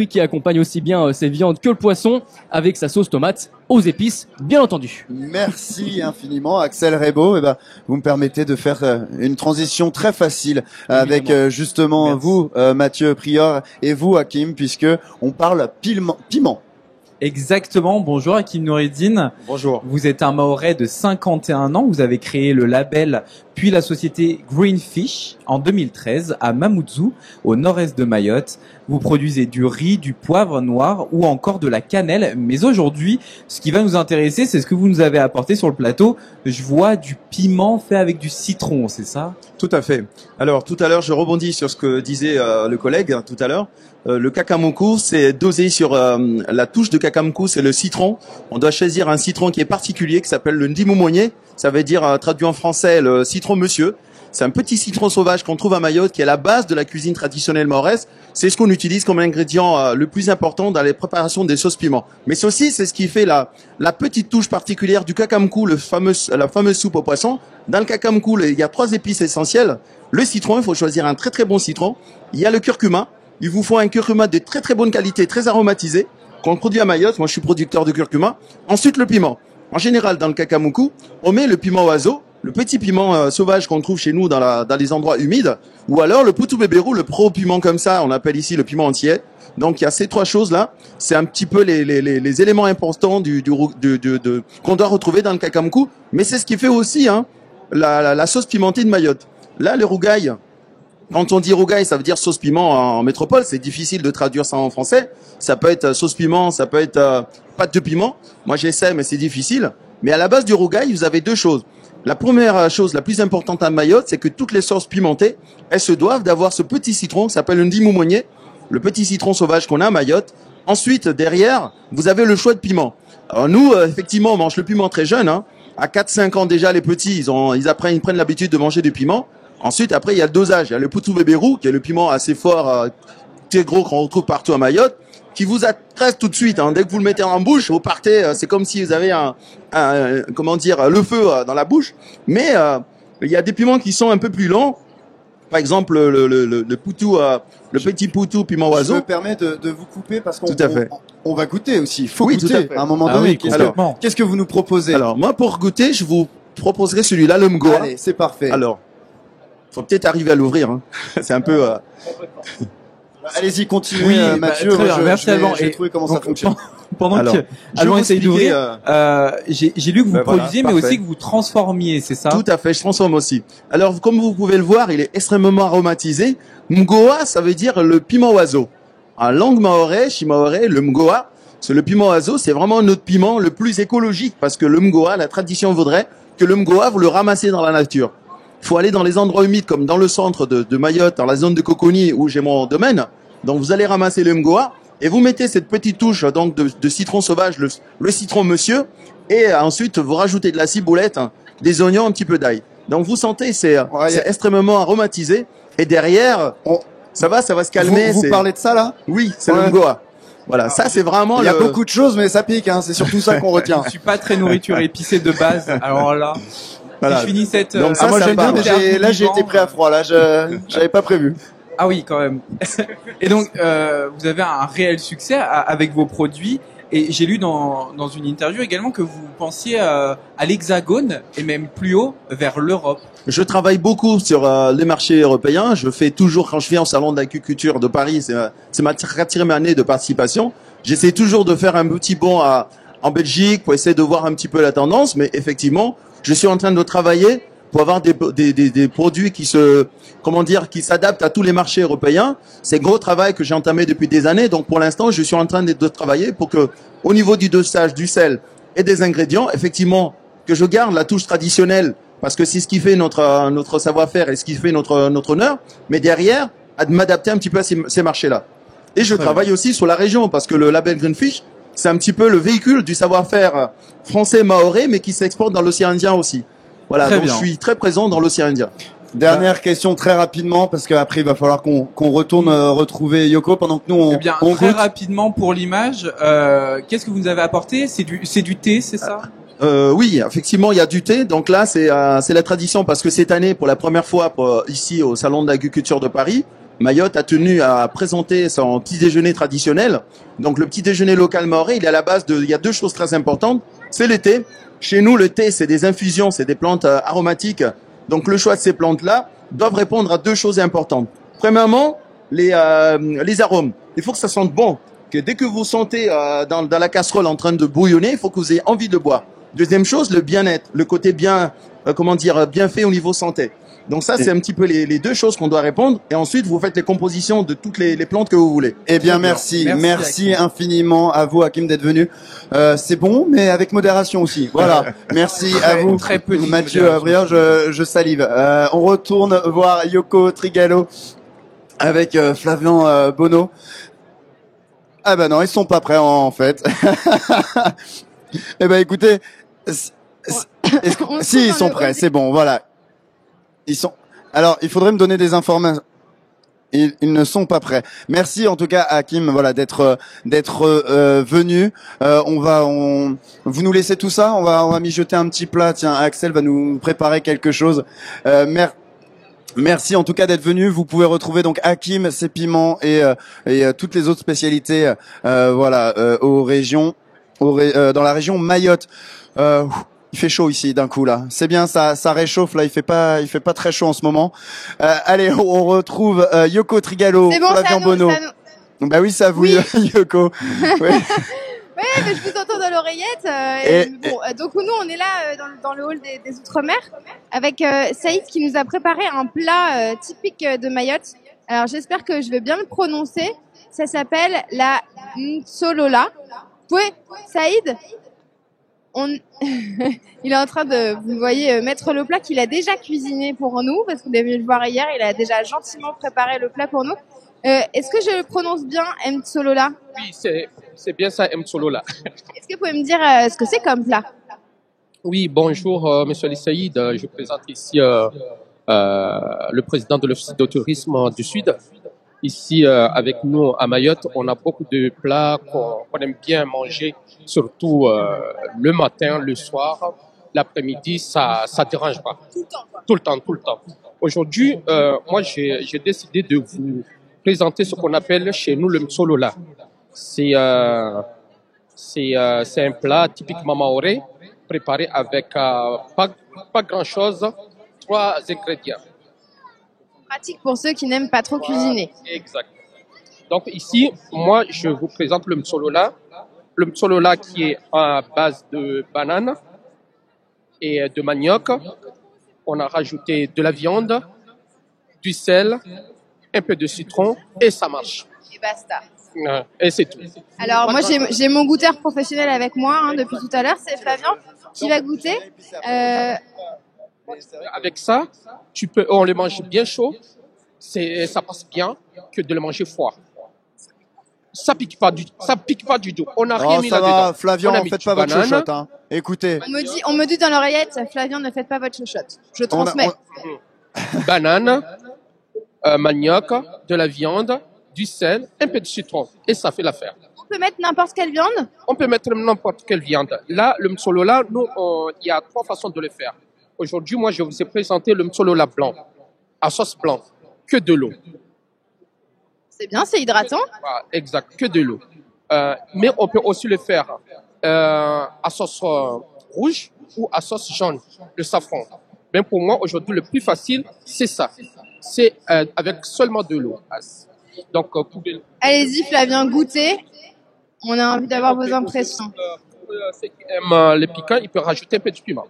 Speaker 15: qui accompagne aussi bien ces viandes que le poisson, avec sa sauce tomate aux épices, bien entendu.
Speaker 1: Merci infiniment, Axel Rebaud. Vous me permettez de faire une transition très facile avec justement vous, Mathieu Prior, et vous, Hakim, puisque on parle piment.
Speaker 9: Exactement. Bonjour Hakim Noureddine.
Speaker 16: Bonjour.
Speaker 9: Vous êtes un Mahorais de 51 ans. Vous avez créé le label puis la société Greenfish en 2013 à Mamoudzou, au nord-est de Mayotte. Vous produisez du riz, du poivre noir ou encore de la cannelle. Mais aujourd'hui, ce qui va nous intéresser, c'est ce que vous nous avez apporté sur le plateau. Je vois du piment fait avec du citron, c'est ça?
Speaker 16: Tout à fait. Alors, tout à l'heure, je rebondis sur ce que disait le collègue tout à l'heure. Le kakamoku, c'est dosé sur la touche de kakamoku, c'est le citron. On doit choisir un citron qui est particulier, qui s'appelle le ndimoumoigné. Ça veut dire, traduit en français, le citron monsieur. C'est un petit citron sauvage qu'on trouve à Mayotte, qui est la base de la cuisine traditionnelle mahoraise. C'est ce qu'on utilise comme ingrédient le plus important dans les préparations des sauces piment. Mais c'est ce qui fait la petite touche particulière du kakamoku, la fameuse soupe au poisson. Dans le kakamoku, il y a 3 épices essentielles. Le citron, il faut choisir un très très bon citron. Il y a le curcuma. Il vous faut un curcuma de très très bonne qualité, très aromatisé, qu'on produit à Mayotte. Moi, je suis producteur de curcuma. Ensuite, le piment. En général, dans le kakamoku, on met le piment oiseau, le petit piment sauvage qu'on trouve chez nous dans les endroits humides, ou alors le putu beberu, le pro-piment comme ça, on appelle ici le piment entier. Donc il y a ces 3 choses-là, c'est un petit peu les éléments importants qu'on doit retrouver dans le kakamoku, mais c'est ce qui fait aussi la sauce pimentée de Mayotte. Là, le rougail, quand on dit rougail, ça veut dire sauce piment en métropole, c'est difficile de traduire ça en français. Ça peut être sauce piment, ça peut être pâte de piment. Moi j'essaie, mais c'est difficile. Mais à la base du rougail, vous avez 2 choses. La première chose, la plus importante à Mayotte, c'est que toutes les sauces pimentées, elles se doivent d'avoir ce petit citron qui s'appelle le ndimoumoigné, le petit citron sauvage qu'on a à Mayotte. Ensuite, derrière, vous avez le choix de piment. Alors nous, effectivement, on mange le piment très jeune. À 4-5 ans déjà, les petits, ils prennent l'habitude de manger du piment. Ensuite, après, il y a le dosage. Il y a le putu beberu, qui est le piment assez fort, très gros, qu'on retrouve partout à Mayotte, qui vous attresse tout de suite. Dès que vous le mettez en bouche, vous partez, c'est comme si vous avez le feu dans la bouche. Mais il y a des piments qui sont un peu plus lents. Par exemple, le petit putu piment oiseau.
Speaker 1: Je me permets de vous couper parce qu'on
Speaker 16: tout à fait.
Speaker 1: On va goûter aussi. Il faut goûter
Speaker 16: tout à fait.
Speaker 1: à un moment donné.
Speaker 16: Oui,
Speaker 1: qu'est-ce que vous nous proposez?
Speaker 16: Alors, moi, pour goûter, je vous proposerai celui-là, le mgoa.
Speaker 1: Allez, c'est parfait.
Speaker 16: Alors, faut peut-être arriver à l'ouvrir. C'est un peu...
Speaker 1: Allez-y, continuez, Mathieu.
Speaker 9: Merci Alban.
Speaker 1: Je vais trouver comment ça fonctionne.
Speaker 9: Pendant que Alban essaye d'ouvrir, j'ai lu que vous produisiez, mais aussi que vous transformiez, c'est ça?
Speaker 16: Tout à fait, je transforme aussi. Alors, comme vous pouvez le voir, il est extrêmement aromatisé. Mgoa, ça veut dire le piment oiseau. En langue mahorais, shimahorais, le mgoa, c'est le piment oiseau, c'est vraiment notre piment le plus écologique, parce que le mgoa, la tradition voudrait que le mgoa, vous le ramassez dans la nature. Il faut aller dans les endroits humides, comme dans le centre de Mayotte, dans la zone de Coconi, où j'ai mon domaine. Donc, vous allez ramasser le mgoa, et vous mettez cette petite touche donc de citron sauvage, le citron monsieur, et ensuite vous rajoutez de la ciboulette, des oignons, un petit peu d'ail. Donc vous sentez, c'est extrêmement aromatisé. Et derrière, ça va se calmer.
Speaker 1: Vous parlez de ça là?
Speaker 16: Oui, c'est le mgoa. Voilà, ça c'est vraiment.
Speaker 1: Il y a beaucoup de choses, mais ça pique. C'est surtout ça qu'on retient.
Speaker 9: Je suis pas très nourriture épicée de base. Alors là,
Speaker 1: voilà.
Speaker 9: Si je finis cette.
Speaker 1: Donc ça, j'aime bien. Là, j'ai été pris à froid. Là, j'avais pas prévu.
Speaker 9: Ah oui, quand même. Et donc, vous avez un réel succès avec vos produits. Et j'ai lu dans une interview également que vous pensiez à l'Hexagone et même plus haut vers l'Europe.
Speaker 16: Je travaille beaucoup sur les marchés européens. Je fais toujours, quand je viens au salon de l'agriculture de Paris, c'est ma 4e année de participation. J'essaie toujours de faire un petit bond en Belgique pour essayer de voir un petit peu la tendance. Mais effectivement, je suis en train de travailler pour avoir des produits qui s'adaptent à tous les marchés européens. C'est un gros travail que j'ai entamé depuis des années. Donc, pour l'instant, je suis en train de travailler pour que, au niveau du dosage du sel et des ingrédients, effectivement, que je garde la touche traditionnelle, parce que c'est ce qui fait notre savoir-faire et ce qui fait notre honneur. Mais derrière, m'adapter un petit peu à ces marchés-là. Et je travaille aussi sur la région parce que le label Greenfish, c'est un petit peu le véhicule du savoir-faire français mahorais, mais qui s'exporte dans l'océan Indien aussi. Voilà, donc je suis très présent dans l'océan Indien.
Speaker 1: Dernière question très rapidement parce qu'après il va falloir qu'on retourne retrouver Yoko pendant que nous on,
Speaker 9: très rapidement pour l'image, qu'est-ce que vous nous avez apporté? C'est du thé, c'est ça?
Speaker 16: Oui, effectivement, il y a du thé. Donc là, c'est la tradition parce que cette année, pour la première fois, ici au Salon de l'Agriculture de Paris, Mayotte a tenu à présenter son petit déjeuner traditionnel. Donc le petit déjeuner local mahorais, il est à la base il y a 2 choses très importantes. C'est le thé. Chez nous, le thé, c'est des infusions, c'est des plantes aromatiques. Donc le choix de ces plantes-là doivent répondre à 2 choses importantes. Premièrement, les arômes. Il faut que ça sente bon. Que dès que vous sentez dans la casserole en train de bouillonner, il faut que vous ayez envie de boire. Deuxième chose, le bien-être, le côté bien fait au niveau santé. Donc ça, c'est un petit peu les 2 choses qu'on doit répondre. Et ensuite, vous faites les compositions de toutes les plantes que vous voulez.
Speaker 1: Eh bien, merci infiniment à vous, Hakim, d'être venu. C'est bon, mais avec modération aussi. Voilà. Merci à vous, Mathieu Abriard. Je salive. On retourne voir Yoko Trigalo avec Flavien Bono. Ah ben non, ils sont pas prêts en fait. Eh ben écoutez, si ils sont prêts, c'est bon, voilà. Ils sont. Alors, il faudrait me donner des informations. Ils ne sont pas prêts. Merci en tout cas à Hakim, voilà, d'être venu. Vous nous laissez tout ça. On va mijoter un petit plat. Tiens, Axel va nous préparer quelque chose. Merci en tout cas d'être venu. Vous pouvez retrouver donc Hakim, ses piments et toutes les autres spécialités, aux régions, dans la région Mayotte. Il fait chaud ici d'un coup là. C'est bien, ça réchauffe là. Il fait pas très chaud en ce moment. Allez, on retrouve Yoko Trigalo, Flavien Bono. Bah oui, ça vous, Yoko. Ouais.
Speaker 3: Oui, mais je vous entends dans l'oreillette. Donc nous, on est là dans le hall des Outre-mer avec Saïd qui nous a préparé un plat typique de Mayotte. Alors j'espère que je vais bien le prononcer. Ça s'appelle la mtsolola. Oui, Saïd. Il est en train de, vous voyez, mettre le plat qu'il a déjà cuisiné pour nous parce qu'on est venu le voir hier. Il a déjà gentiment préparé le plat pour nous. Est-ce que je le prononce bien, mtsolola?
Speaker 17: Oui, c'est bien ça, mtsolola.
Speaker 3: Est-ce que vous pouvez me dire ce que c'est comme plat?
Speaker 17: Oui, bonjour, Monsieur Ali Saïd. Je présente ici le président de l'Office de tourisme du Sud. Ici, avec nous à Mayotte, on a beaucoup de plats qu'on aime bien manger, surtout le matin, le soir, l'après-midi, ça dérange pas. Tout le temps. Aujourd'hui, moi, j'ai décidé de vous présenter ce qu'on appelle chez nous le mtsolola. C'est un plat typiquement mahorais, préparé avec pas grand-chose, 3 ingrédients.
Speaker 3: Pratique pour ceux qui n'aiment pas trop cuisiner.
Speaker 17: Exact. Donc ici, moi, je vous présente le mtsolola. Le mtsolola qui est à base de banane et de manioc. On a rajouté de la viande, du sel, un peu de citron et ça marche.
Speaker 3: Et basta.
Speaker 17: Et c'est tout.
Speaker 3: Alors moi, j'ai mon goûteur professionnel avec moi depuis tout à l'heure, c'est Flavien, qui va goûter.
Speaker 17: Avec ça, on le mange bien chaud, ça passe bien que de le manger froid. Ça pique pas du tout. On n'a rien mis là-dedans.
Speaker 1: Flavien, ne faites pas votre chochotte, hein. Écoutez.
Speaker 3: On me dit dans l'oreillette, Flavien, ne faites pas votre chochotte. Je transmets.
Speaker 17: Banane, manioc, de la viande, du sel, un peu de citron. Et ça fait l'affaire.
Speaker 3: On peut mettre n'importe quelle viande?
Speaker 17: On peut mettre n'importe quelle viande. Là, le mtsolola, nous, il y a 3 façons de le faire. Aujourd'hui, moi, je vous ai présenté le mtsolola blanc, à sauce blanche, que de l'eau.
Speaker 3: C'est bien, c'est hydratant.
Speaker 17: Voilà, exact, que de l'eau. Mais on peut aussi le faire à sauce rouge ou à sauce jaune, le safran. Mais pour moi, aujourd'hui, le plus facile, c'est ça. C'est avec seulement de l'eau. Donc,
Speaker 3: allez-y, Flavien, goûtez. On a envie d'avoir vos impressions.
Speaker 17: Pour ceux qui aiment les piquants, ils peuvent rajouter un peu de piment.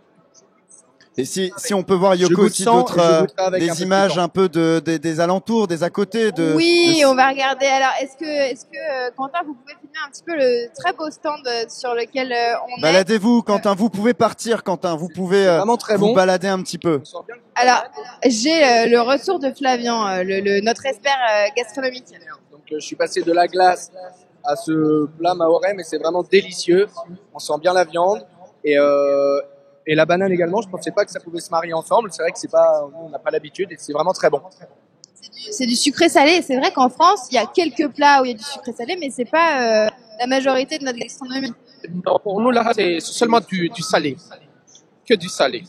Speaker 1: Et si on peut voir Yoko aussi d'autres des images un peu des alentours, des à côté de.
Speaker 3: Oui, on va regarder. Alors, est-ce que Quentin, vous pouvez filmer un petit peu le très beau stand sur lequel on est.
Speaker 1: Baladez-vous, Quentin. Vous pouvez partir, Quentin. Vous pouvez vous balader un petit peu.
Speaker 3: Alors, j'ai le retour de Flavien, notre expert gastronomique.
Speaker 14: Donc, je suis passé de la glace à ce plat mahorais, mais c'est vraiment délicieux. On sent bien la viande et la banane également. Je pensais pas que ça pouvait se marier ensemble. C'est vrai que on n'a pas l'habitude et c'est vraiment très bon.
Speaker 3: C'est du sucré salé. C'est vrai qu'en France, il y a quelques plats où il y a du sucré salé, mais c'est pas la majorité de notre gastronomie.
Speaker 17: Non, pour nous là, c'est seulement du salé, que du salé.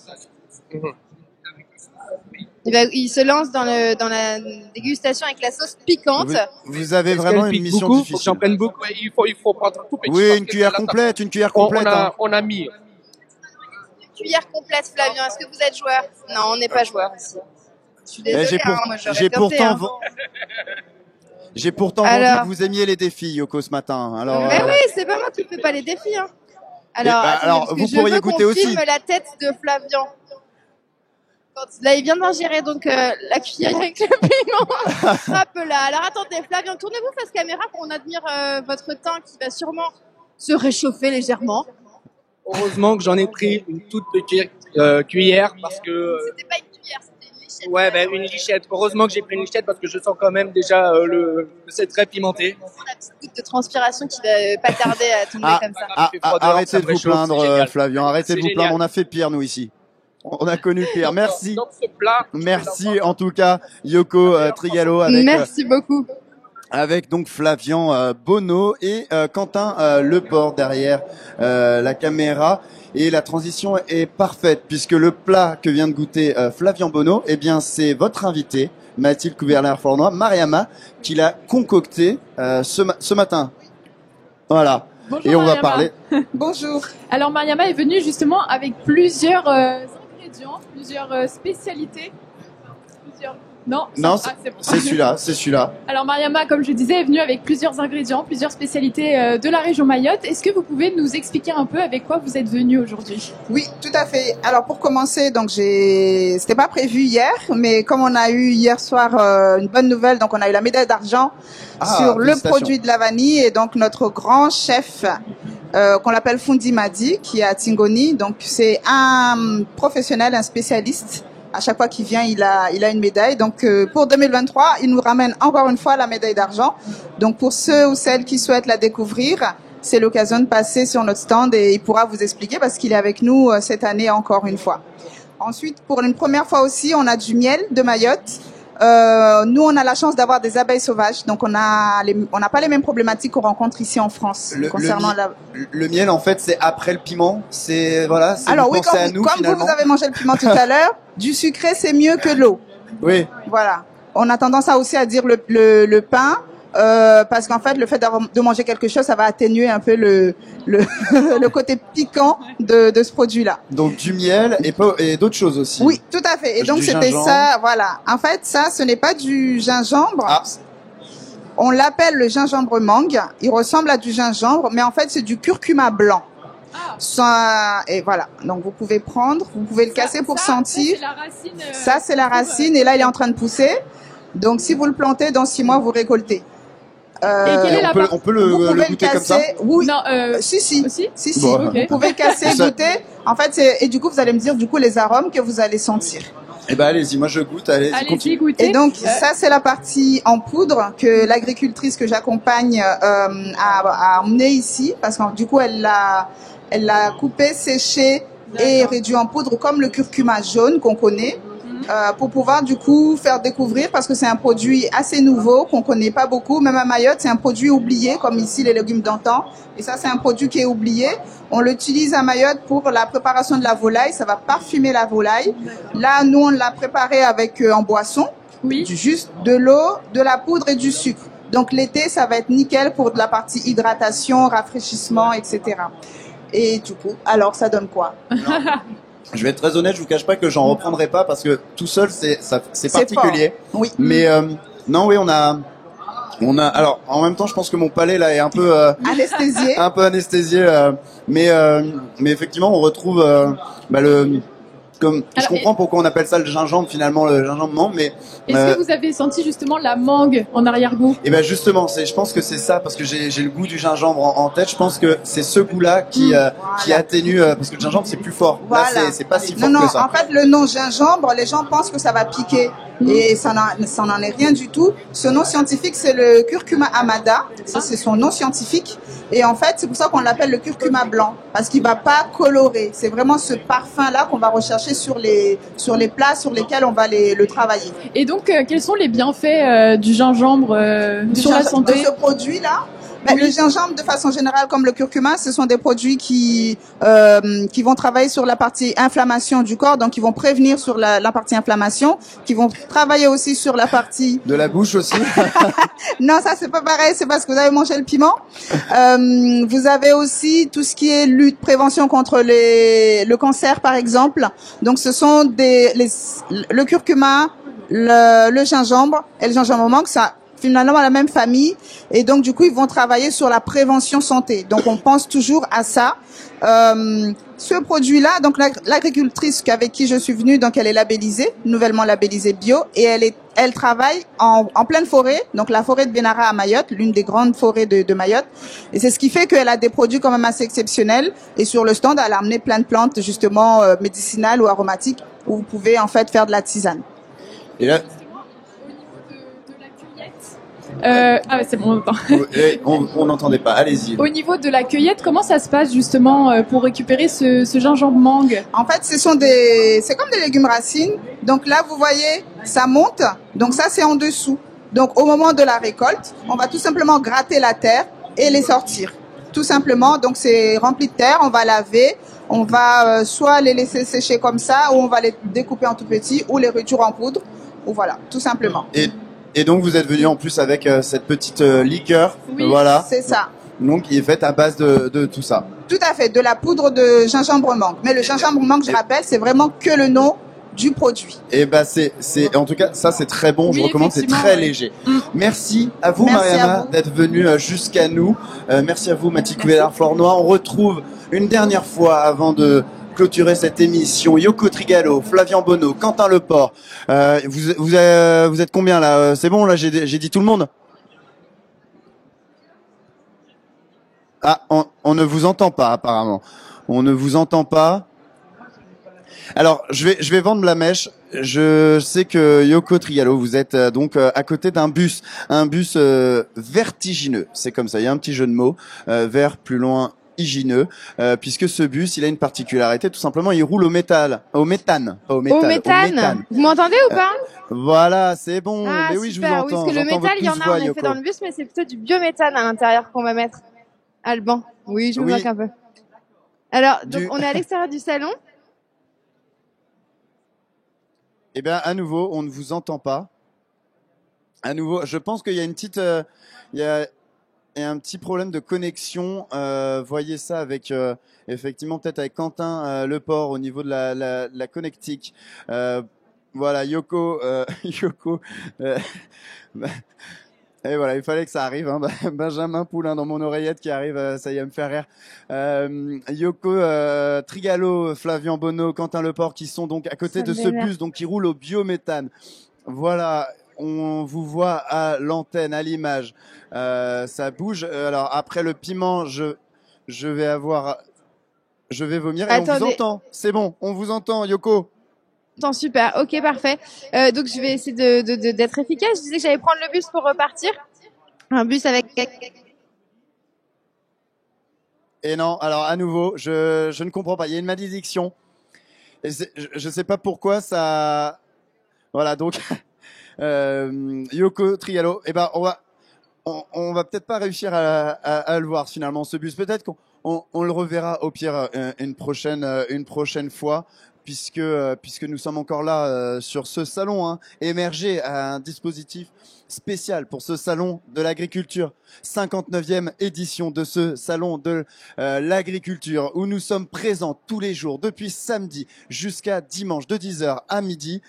Speaker 3: Il se lance dans la dégustation avec la sauce piquante.
Speaker 1: Vous avez vraiment une mission
Speaker 14: beaucoup,
Speaker 1: difficile.
Speaker 14: Faut que j'en prenne beaucoup.
Speaker 17: Il faut prendre tout petit.
Speaker 1: Oui, une cuillère complète, une cuillère complète.
Speaker 17: On a mis.
Speaker 3: Cuillère complète, Flavien. Est-ce que vous êtes joueur? Non, on n'est pas joueur ici. Je suis désolée, moi j'aurais tenté,
Speaker 1: j'ai pourtant vendu que vous aimiez les défis, Yoko, ce matin. Alors.
Speaker 3: Mais oui, c'est pas moi qui fais pas les défis. Hein. Alors,
Speaker 1: vous pourriez goûter aussi.
Speaker 3: Je filme la tête de Flavien. Là, il vient d'ingérer donc la cuillère avec le piment. Hop là. Alors attendez, Flavien, tournez-vous face caméra pour qu'on admire votre teint qui va sûrement se réchauffer légèrement.
Speaker 14: Heureusement que j'en ai pris une toute petite cuillère parce que.
Speaker 3: C'était pas une cuillère, c'était une lichette.
Speaker 14: Ouais, une lichette. Heureusement que j'ai pris une lichette parce que je sens quand même déjà c'est très pimenté.
Speaker 3: La petite goutte de transpiration qui va pas tarder à tomber comme ça.
Speaker 1: Arrêtez de vous plaindre, Flavien. Arrêtez de vous plaindre. On a fait pire, nous, ici. On a connu pire. Merci. Merci, en tout cas, Yoko Trigalo.
Speaker 3: Merci beaucoup.
Speaker 1: Avec donc Flavien Bonneau et Quentin Leport derrière la caméra. Et la transition est parfaite puisque le plat que vient de goûter Flavien Bonneau, eh bien, c'est votre invité, Mathilde Couverlin-Fournois, Mariama, qui l'a concocté ce matin. Voilà.
Speaker 5: Bonjour,
Speaker 1: et on
Speaker 5: Mariama.
Speaker 1: va parler.
Speaker 5: Bonjour. Alors Mariama est venue justement avec plusieurs ingrédients, plusieurs spécialités. Non,
Speaker 1: c'est celui-là.
Speaker 5: Alors Mariama, comme je disais, est venue avec plusieurs ingrédients, plusieurs spécialités de la région Mayotte. Est-ce que vous pouvez nous expliquer un peu avec quoi vous êtes venue aujourd'hui?
Speaker 18: Oui, tout à fait. Alors pour commencer, donc c'était pas prévu hier, mais comme on a eu hier soir une bonne nouvelle, donc on a eu la médaille d'argent sur le produit de la vanille et donc notre grand chef qu'on l'appelle Fundi Madi qui est à Tingoni. Donc c'est un professionnel, un spécialiste. À chaque fois qu'il vient, il a une médaille. Donc pour 2023, il nous ramène encore une fois la médaille d'argent. Donc pour ceux ou celles qui souhaitent la découvrir, c'est l'occasion de passer sur notre stand et il pourra vous expliquer parce qu'il est avec nous cette année encore une fois. Ensuite, pour une première fois aussi, on a du miel de Mayotte. Nous, on a la chance d'avoir des abeilles sauvages, donc on n'a pas les mêmes problématiques qu'on rencontre ici en France concernant
Speaker 1: le miel. En fait, c'est après le piment. C'est voilà.
Speaker 18: Alors oui, comme vous avez mangé le piment tout à l'heure, du sucré c'est mieux que l'eau.
Speaker 1: Oui.
Speaker 18: Voilà. On a tendance aussi à dire le pain. Parce qu'en fait, le fait de manger quelque chose, ça va atténuer un peu le côté piquant de ce produit-là.
Speaker 1: Donc du miel et d'autres choses aussi.
Speaker 18: Oui, tout à fait. Et donc c'était ça, voilà. En fait, ça, ce n'est pas du gingembre. On l'appelle le gingembre mangue. Il ressemble à du gingembre, mais en fait, c'est du curcuma blanc. Et voilà. Donc vous pouvez prendre, vous pouvez le casser pour sentir. Ça, c'est la racine. Et là, il est en train de pousser. Donc si vous le plantez, dans 6 mois, vous récoltez.
Speaker 1: On peut le goûter comme ça?
Speaker 18: Oui. Non, si.
Speaker 1: Bon.
Speaker 18: Vous pouvez casser, goûter. En fait, et du coup, vous allez me dire les arômes que vous allez sentir.
Speaker 1: Eh ben, allez-y, moi je goûte. Allez-y,
Speaker 18: goûtez. Et donc, ça, c'est la partie en poudre que l'agricultrice que j'accompagne a emmenée ici, parce que du coup, elle l'a coupé, séché et réduit en poudre comme le curcuma jaune qu'on connaît. Pour pouvoir du coup faire découvrir parce que c'est un produit assez nouveau qu'on connaît pas beaucoup, même à Mayotte c'est un produit oublié comme ici les légumes d'antan et ça c'est un produit qui est oublié. On l'utilise à Mayotte pour la préparation de la volaille, ça va parfumer la volaille. Là nous on l'a préparé avec en boisson, juste de l'eau, de la poudre et du sucre. Donc l'été ça va être nickel pour de la partie hydratation, rafraîchissement, etc. Et du coup alors ça donne quoi?
Speaker 1: Je vais être très honnête, je vous cache pas que j'en reprendrai pas parce que tout seul c'est particulier.
Speaker 18: Fort. Oui.
Speaker 1: Mais non, oui, on a. Alors, en même temps, je pense que mon palais là est un peu
Speaker 18: anesthésié.
Speaker 1: Un peu anesthésié. Mais effectivement, on retrouve Je comprends pourquoi on appelle ça le gingembre, finalement, le gingembre mangue, mais...
Speaker 5: Est-ce que vous avez senti justement la mangue en arrière-goût?
Speaker 1: Et ben justement, je pense que c'est ça, parce que j'ai le goût du gingembre en tête. Je pense que c'est ce goût-là qui atténue, parce que le gingembre c'est plus fort.
Speaker 18: Voilà.
Speaker 1: Là, c'est pas si fort
Speaker 18: non,
Speaker 1: que ça.
Speaker 18: En fait, le nom gingembre, les gens pensent que ça va piquer. Et ça n'en est rien du tout. Ce nom scientifique, c'est le curcuma amada. Ça, c'est son nom scientifique. Et en fait, c'est pour ça qu'on l'appelle le curcuma blanc. Parce qu'il va pas colorer. C'est vraiment ce parfum-là qu'on va rechercher sur les plats sur lesquels on va le travailler.
Speaker 5: Et donc, quels sont les bienfaits du gingembre sur la santé?
Speaker 18: De ce produit-là? Le gingembre, de façon générale, comme le curcuma, ce sont des produits qui vont travailler sur la partie inflammation du corps, donc qui vont prévenir sur la partie inflammation, qui vont travailler aussi sur la partie...
Speaker 1: De la bouche aussi.
Speaker 18: Non, ça c'est pas pareil, c'est parce que vous avez mangé le piment. Vous avez aussi tout ce qui est lutte, prévention contre le cancer, par exemple. Donc ce sont le curcuma, le gingembre et le gingembre mangue, ça finalement la même famille, et donc du coup ils vont travailler sur la prévention santé. Donc on pense toujours à ça. Ce produit-là, donc l'agricultrice avec qui je suis venue, donc elle est labellisée, nouvellement labellisée bio, et elle travaille en pleine forêt, donc la forêt de Benara à Mayotte, l'une des grandes forêts de Mayotte, et c'est ce qui fait qu'elle a des produits quand même assez exceptionnels. Et sur le stand, elle a amené plein de plantes justement médicinales ou aromatiques où vous pouvez en fait faire de la tisane.
Speaker 1: Et là,
Speaker 5: c'est bon,
Speaker 1: on n'entendait pas. Allez-y.
Speaker 5: Au niveau de la cueillette, comment ça se passe justement pour récupérer ce gingembre mangue?
Speaker 18: En fait, c'est comme des légumes racines. Donc là, vous voyez, ça monte. Donc ça, c'est en dessous. Donc au moment de la récolte, on va tout simplement gratter la terre et les sortir. Tout simplement. Donc c'est rempli de terre. On va laver. On va soit les laisser sécher comme ça, ou on va les découper en tout petits, ou les réduire en poudre. Ou voilà, tout simplement.
Speaker 1: Et donc vous êtes venu en plus avec cette petite liqueur,
Speaker 18: oui,
Speaker 1: voilà.
Speaker 18: C'est ça.
Speaker 1: Donc qui est faite à base de tout ça.
Speaker 18: Tout à fait, de la poudre de gingembre mangue. Mais le gingembre mangue, je rappelle, c'est vraiment que le nom du produit.
Speaker 1: Et ben c'est en tout cas ça c'est très bon, je recommande, c'est très léger. Merci à vous Mariama d'être venue jusqu'à nous. Merci à vous Mathilde Couvillard-Flornois. On retrouve une dernière fois avant de clôturer cette émission Yoko Trigalo, Flavien Bonneau, Quentin Leport. Vous êtes combien là? C'est bon là, j'ai dit tout le monde? Ah, on ne vous entend pas apparemment. On ne vous entend pas. Alors, je vais vendre la mèche. Je sais que Yoko Trigalo, vous êtes donc à côté d'un bus, vertigineux. C'est comme ça, il y a un petit jeu de mots, vers plus loin hygineux, puisque ce bus, il a une particularité, tout simplement, il roule au méthane. Vous
Speaker 3: m'entendez ou pas?
Speaker 1: Voilà, c'est bon.
Speaker 3: Ah,
Speaker 1: mais oui,
Speaker 3: super.
Speaker 1: je vous entends.
Speaker 3: Oui, parce que le métal, il y en a en effet dans le bus, mais c'est plutôt du biométhane à l'intérieur qu'on va mettre. Alban. Oui, je me moque un peu. Alors, donc, on est à l'extérieur du salon.
Speaker 1: Eh bien, à nouveau, on ne vous entend pas. À nouveau, je pense qu'il y a une petite, il y a un petit problème de connexion. Voyez ça avec, effectivement, peut-être avec Quentin Leport au niveau de la connectique. Voilà, Yoko, et voilà, il fallait que ça arrive. Hein. Benjamin Poulain dans mon oreillette qui arrive, ça y est, me faire rire. Yoko Trigalo, Flavien Bonneau, Quentin Leport qui sont donc à côté de ce bus, donc qui roule au biométhane. Voilà, on vous voit à l'antenne, à l'image. Ça bouge. Alors après le piment, je vais vomir. Et on vous entend. C'est bon, on vous entend, Yoko.
Speaker 3: Super, ok, parfait. Donc je vais essayer d'être efficace. Je disais que j'allais prendre le bus pour repartir. Un bus avec...
Speaker 1: Et non, alors à nouveau, je ne comprends pas. Il y a une malédiction. Et je sais pas pourquoi ça... Voilà, donc... Yoko Trigalo, eh ben on va peut-être pas réussir à le voir finalement ce bus. Peut-être qu'on le reverra au pire une prochaine fois. Puisque nous sommes encore là sur ce salon, hein, émergé à un dispositif spécial pour ce salon de l'agriculture, 59e édition de ce salon de l'agriculture, où nous sommes présents tous les jours, depuis samedi jusqu'à dimanche, de 10h à midi.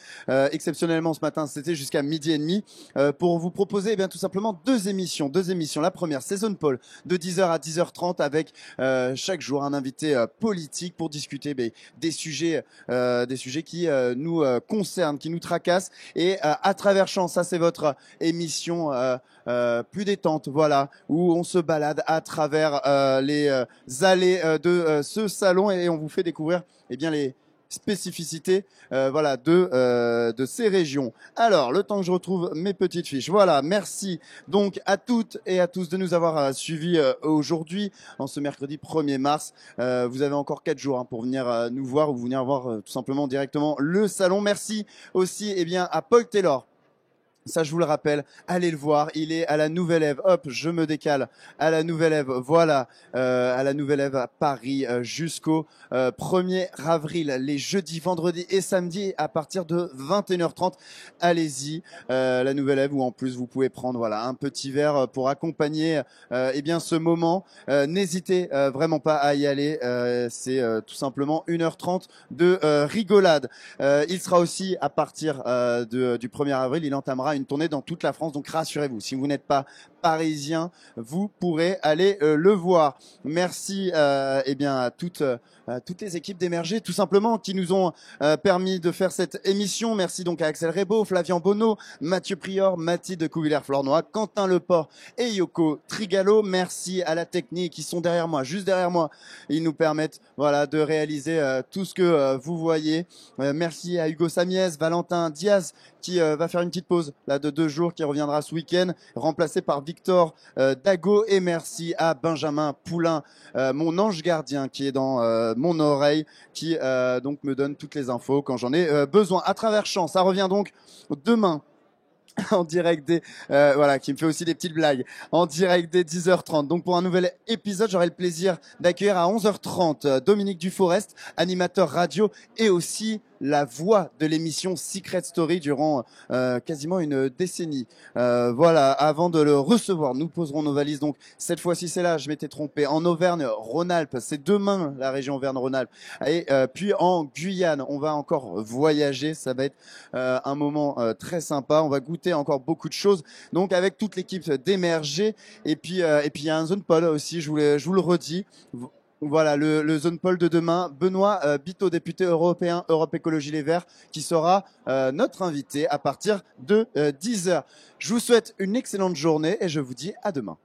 Speaker 1: Exceptionnellement ce matin, c'était jusqu'à midi et demi, pour vous proposer eh bien tout simplement deux émissions. La première, Saison Paul, de 10h à 10h30, avec chaque jour un invité politique pour discuter des sujets des sujets qui nous concernent, qui nous tracassent. Et à travers champs, ça c'est votre émission plus détente, voilà, où on se balade à travers les allées de ce salon et on vous fait découvrir bien les spécificités voilà de ces régions. Alors, le temps que je retrouve mes petites fiches. Voilà, merci donc à toutes et à tous de nous avoir suivis aujourd'hui en ce mercredi 1er mars. Vous avez encore 4 jours pour venir nous voir ou venir voir tout simplement directement le salon. Merci aussi à Paul Taylor. Ça, je vous le rappelle, allez le voir. Il est à la Nouvelle Ève. Hop, je me décale. À la Nouvelle Ève, voilà. À la Nouvelle Ève à Paris jusqu'au 1er avril. Les jeudis, vendredis et samedis à partir de 21h30. Allez-y. La Nouvelle Ève où en plus vous pouvez prendre un petit verre pour accompagner ce moment. N'hésitez vraiment pas à y aller. C'est tout simplement 1h30 de rigolade. Il sera aussi à partir du 1er avril. Il entamera une tournée dans toute la France, donc rassurez-vous, si vous n'êtes pas parisien, vous pourrez aller le voir. Merci à toutes les équipes d'Émerger, tout simplement, qui nous ont permis de faire cette émission. Merci donc à Axel Rebaud, Flavien Bonneau, Mathieu Prior, Mathilde Couvillère-Flornois, Quentin Leport et Yoko Trigalo. Merci à la technique, qui sont derrière moi, juste derrière moi. Ils nous permettent de réaliser tout ce que vous voyez. Merci à Hugo Samiez, Valentin Diaz, qui va faire une petite pause là de 2 jours, qui reviendra ce week-end, remplacé par Victor Dago. Et merci à Benjamin Poulain, mon ange gardien, qui est dans mon oreille, qui donc me donne toutes les infos quand j'en ai besoin. À travers champs, ça revient donc demain en direct des qui me fait aussi des petites blagues, en direct dès 10h30. Donc pour un nouvel épisode, j'aurai le plaisir d'accueillir à 11h30 Dominique Duforest, animateur radio et aussi la voix de l'émission Secret Story durant quasiment une décennie. Avant de le recevoir, nous poserons nos valises. Donc cette fois-ci, c'est là, je m'étais trompé, en Auvergne-Rhône-Alpes. C'est demain la région Auvergne-Rhône-Alpes. Et puis en Guyane, on va encore voyager. Ça va être un moment très sympa. On va goûter encore beaucoup de choses. Donc avec toute l'équipe d'Émerger. Et puis il y a un zone Paul aussi. Je vous le redis. Voilà, le zone Paul de demain, Benoît Biteau, député européen Europe Écologie Les Verts, qui sera notre invité à partir de 10h. Je vous souhaite une excellente journée et je vous dis à demain.